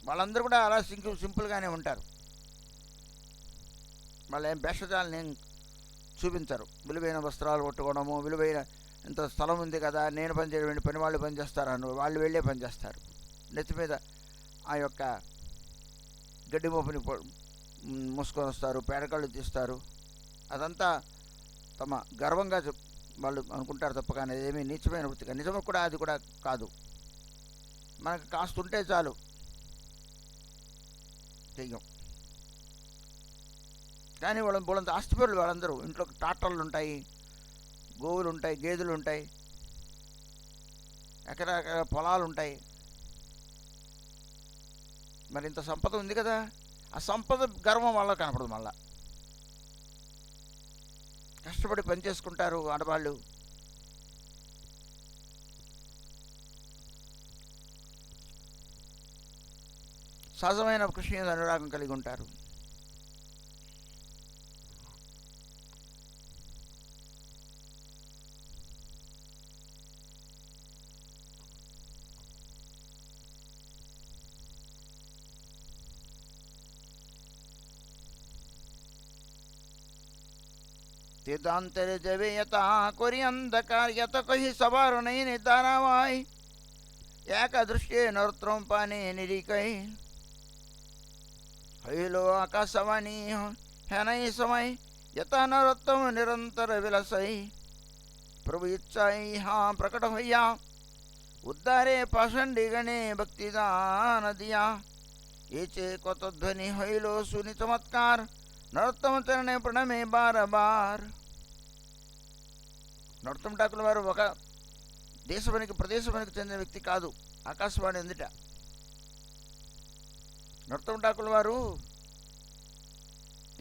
వాళ్ళందరూ కూడా అలా సింపుల్గానే ఉంటారు. వాళ్ళు ఏం భేషజాలను ఏం చూపించరు. విలువైన వస్త్రాలు కొట్టుకోవడము, విలువైన ఇంత స్థలం ఉంది కదా, నేను పని చేయడం, పని వాళ్ళు పని చేస్తారని వాళ్ళు వెళ్ళే పని చేస్తారు. నెత్తి మీద ఆ యొక్క గడ్డి మోపుని మూసుకొని వస్తారు, పేడకళ్ళు తీస్తారు. అదంతా తమ గర్వంగా వాళ్ళు అనుకుంటారు తప్ప, కానీ అదేమీ నీచమైన వృత్తిగా, నిజము కూడా అది కూడా కాదు. మనకు కాస్త ఉంటే చాలు, చెయ్యం. కానీ వాళ్ళంత ఆస్తిపరులు వాళ్ళందరూ. ఇంట్లో ట్రాక్టర్లు ఉంటాయి, గోవులు ఉంటాయి, గేదెలు ఉంటాయి, ఎకరెకర పొలాలు ఉంటాయి. మరి ఇంత సంపద ఉంది కదా, ఆ సంపద గర్వం వల్ల కనపడదు. మళ్ళా కష్టపడి పని చేసుకుంటారు ఆడవాళ్ళు. సహజమైన కృష్ణ అనురాగం కలిగి ఉంటారు. तीर्थांतर जवे यथा कोरी अंधकार यत कही सवार नहीं नितारावाय एक दृष्टि नरोत्तम पाने निरीकई हईलो आकाशवाणी है नहीं समय यथा नरोत्तम निरंतर विलसई प्रभु इच्छाई हाँ प्रकट भैया उद्धारे पाषंडी गणे भक्तिदान दिया ये चे कतध्वनि हईलो सुनि चमत्कार నరోత్తమ చరణే ప్రణమే బార బార్. నరోత్తమ ఠాకూర్ వారు ఒక ప్రదేశానికి చెందిన వ్యక్తి కాదు. ఆకాశవాణి ఎందుట నరోత్తమ ఠాకూర్ వారు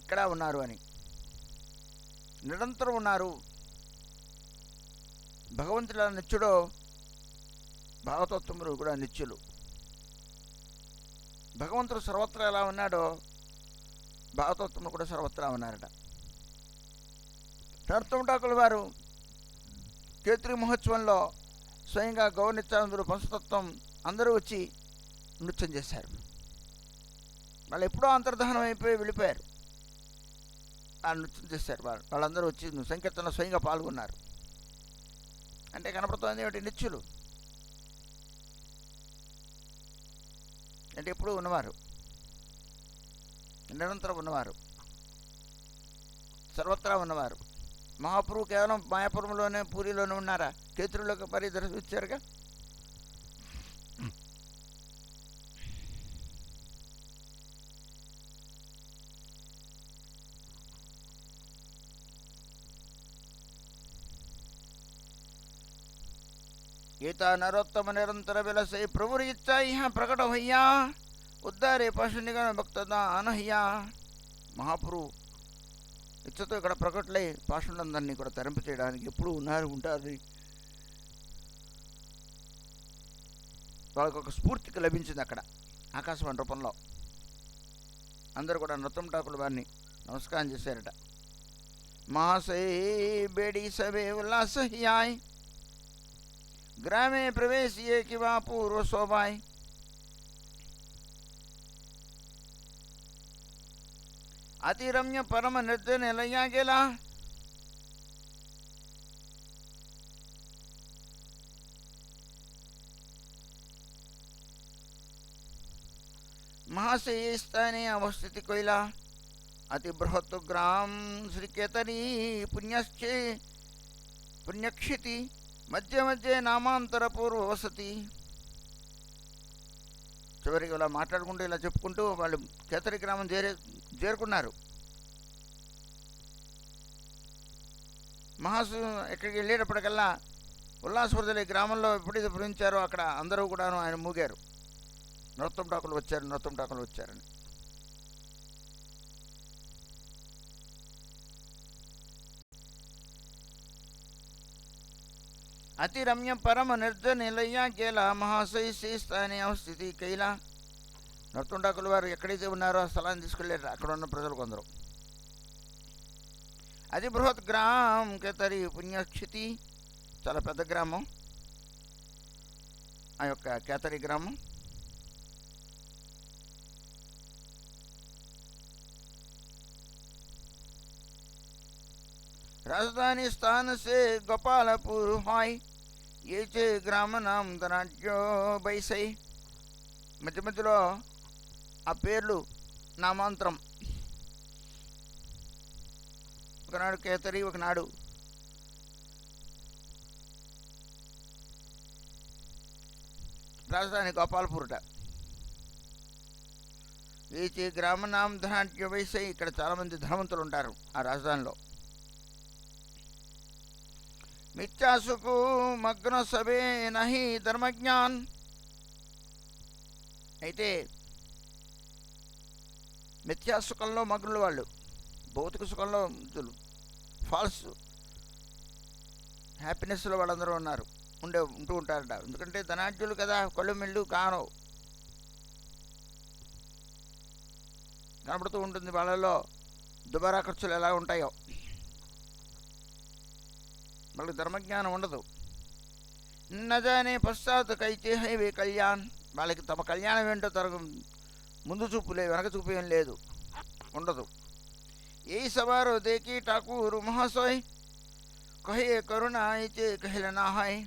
ఇక్కడ ఉన్నారు అని నిరంతరం ఉన్నారు. భగవంతుడు ఎలా నిత్యుడో భాగవతోత్తములు కూడా నిత్యులు. భగవంతుడు సర్వత్రా ఎలా ఉన్నాడో భాగవతోత్తములు కూడా సర్వత్రా ఉన్నారట. నరోత్తమ వారు కేతురి మహోత్సవంలో స్వయంగా గౌరనిత్యానందుడు పంచతత్వం అందరూ వచ్చి నృత్యం చేశారు. వాళ్ళు ఎప్పుడో అంతర్దహనం అయిపోయి వెళ్ళిపోయారు. ఆ నృత్యం చేశారు. వాళ్ళందరూ వచ్చి సంకీర్తనలో స్వయంగా పాల్గొన్నారు. అంటే కనపడుతుంది ఏమిటి? నిత్యులు అంటే ఎప్పుడూ ఉన్నవారు, నిరంతరం ఉన్నవారు, సర్వత్రా ఉన్నవారు. మహాప్రభు కేవలం మాయాపురంలోనే పూరిలోనే ఉన్నారా? కేతురులోకి పరిదర్శించారుగా. गीता नरोत्तम निरंतर विलसे प्रभुर इच्छा यहाँ प्रकट भैया उद्धारे पशु निगम भक्तदा అనహ్యా. మహాపురు ఇచ్చతో ఇక్కడ ప్రకటలై పాషులందరినీ కూడా తరింప చేయడానికి ఎప్పుడు ఉంటారు. వాళ్ళకు ఒక స్ఫూర్తికి లభించింది అక్కడ ఆకాశవాణి రూపంలో. అందరూ కూడా నరోత్తమ ఠాకూర్ వారిని నమస్కారం చేశారట. మహాశై బేడి సభే ఉల్లాస హియాయ్ ग्रामे प्रवेशिए कि वहाँ पूर्व शोभाय. अति रम्य परम नृत्य निलया गेला. महाशय स्थाने अवस्थित कोयला अति बृहत् ग्राम श्री केतरी पुण्यक्षिति మధ్య మధ్య నామాంతర పూర్వ వసతి. చివరికి ఇలా మాట్లాడుకుంటూ ఇలా చెప్పుకుంటూ వాళ్ళు కేతరి గ్రామం చేరుకున్నారు. మహాసు ఎక్కడికి వెళ్ళేటప్పటికల్లా ఉల్లాసవృద్ధులు ఈ గ్రామంలో ఎప్పుడైతే పురించారో అక్కడ అందరూ కూడాను ఆయన మూగారు. నరోత్తమ ఠాకూర్ వచ్చారు, నరోత్తమ ఠాకూర్ వచ్చారని. అతి రమ్య పరమ నిర్జన నిలయ కేలా మహాశయ స్థానే అవస్థితి కైలా. నరోత్తమ ఠాకూర్ వారు ఎక్కడైతే ఉన్నారో ఆ స్థలాన్ని తీసుకెళ్ళారు అక్కడ ఉన్న ప్రజలు కొందరు. అతి బృహత్ గ్రామం కేతరి పుణ్యక్షితి, చాలా పెద్ద గ్రామం ఆ యొక్క కేతరి గ్రామం. राजधानी स्थान से गोपालपुर हाय ये चे ग्राम नाम धनाढ्यो बैसै. మధ్య మధ్యలో ఆ పేర్లు నామాంతరం. ఒకనాడు కేతరి, ఒకనాడు రాజధాని గోపాల్పూర్ట. ఈ గ్రామ నామ ధనాఢ్య వైసై, ఇక్కడ చాలామంది ధనవంతులు ఉంటారు ఆ రాజధానిలో. మిథ్యాసుకు మగ్న సభే నహి ధర్మజ్ఞాన్. అయితే మిథ్యాసుఖంలో మగ్నులు వాళ్ళు, భౌతిక సుఖంలో ఫాల్స్ హ్యాపీనెస్లో వాళ్ళందరూ ఉంటూ ఉంటారట. ఎందుకంటే ధనాఢ్యులు కదా, కళ్ళు మిళ్ళు కాను కనబడుతూ ఉంటుంది. వాళ్ళలో దుబారా ఖర్చులు ఎలా ఉంటాయో వాళ్ళకి ధర్మజ్ఞానం ఉండదు. నజానే పశ్చాత్ కైతే హైవే కళ్యాణ్. వాళ్ళకి తమ కళ్యాణం ఏంటో ముందు చూపు లేదు, వెనక చూపు ఏం లేదు, ఉండదు. ఏ సవారో దేకి ఠాకూర్ మహాశయ్ కహే కరుణ అయితే కహిలనా హాయ్.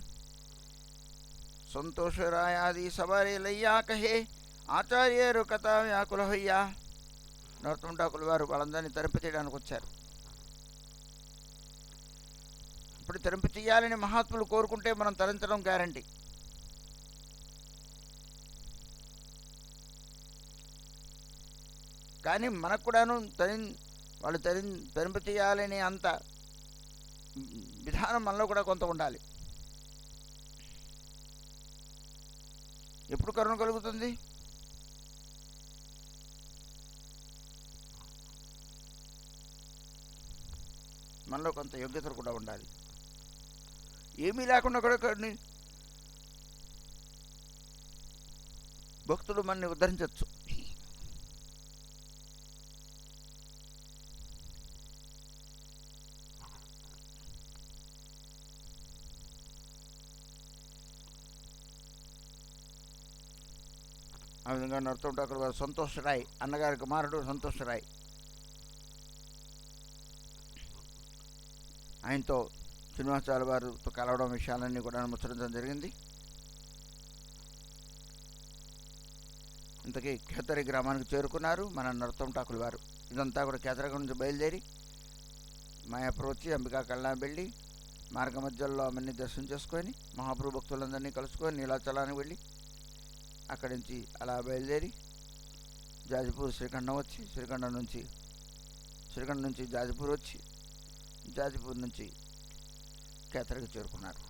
సంతోష రాయ ఆది సవారే లయ్యా కహే ఆచార్యరు కథ వ్యాకుల హయ్యా. నరోత్తమ ఠాకూర్ వారు వాళ్ళందరినీ తరింప చేయడానికి వచ్చారు. ఇప్పుడు తరింప చేయాలని మహాత్ములు కోరుకుంటే మనం తరించడం గ్యారంటీ. కానీ మనకు కూడాను వాళ్ళు తరింప చేయాలని అంత విధానం మనలో కూడా కొంత ఉండాలి. ఎప్పుడు కరుణ కలుగుతుంది? మనలో కొంత యోగ్యతలు కూడా ఉండాలి. ఏమీ లేకుండా కూడా కొన్ని భక్తుడు మనని ఉద్ధరించవచ్చు. ఆ విధంగా నడుతుంటే అక్కడ సంతోష్ రాయ్ అన్నగారి కుమారుడు సంతోష్ రాయ్, ఆయనతో శ్రీనివాసాచార్య వారితో కలవడం విషయాలన్నీ కూడా ముచ్చరించడం జరిగింది. ఇంతకీ కేతరి గ్రామానికి చేరుకున్నారు మన నరోత్తమ్ ఠాకూర్ వారు. ఇదంతా కూడా కేతరి నుంచి బయలుదేరి మాయాపూర్ వచ్చి అంబికా కళ్యాణ్ వెళ్ళి మార్గ మధ్యలో అవన్నీ దర్శనం చేసుకొని మహాప్రభు భక్తులందరినీ కలుసుకొని నీలాచలానికి వెళ్ళి అక్కడి నుంచి అలా బయలుదేరి జాజిపూర్ శ్రీఖండం వచ్చి శ్రీఖండం నుంచి జాజిపూర్ వచ్చి జాజిపూర్ నుంచి కేతరికి చేరుకున్నారు.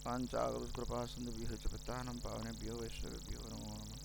పాంచాగృపా సింధుభ్యో చ పతానం పావనేభ్యో వైష్ణవేభ్యో నమో నమః.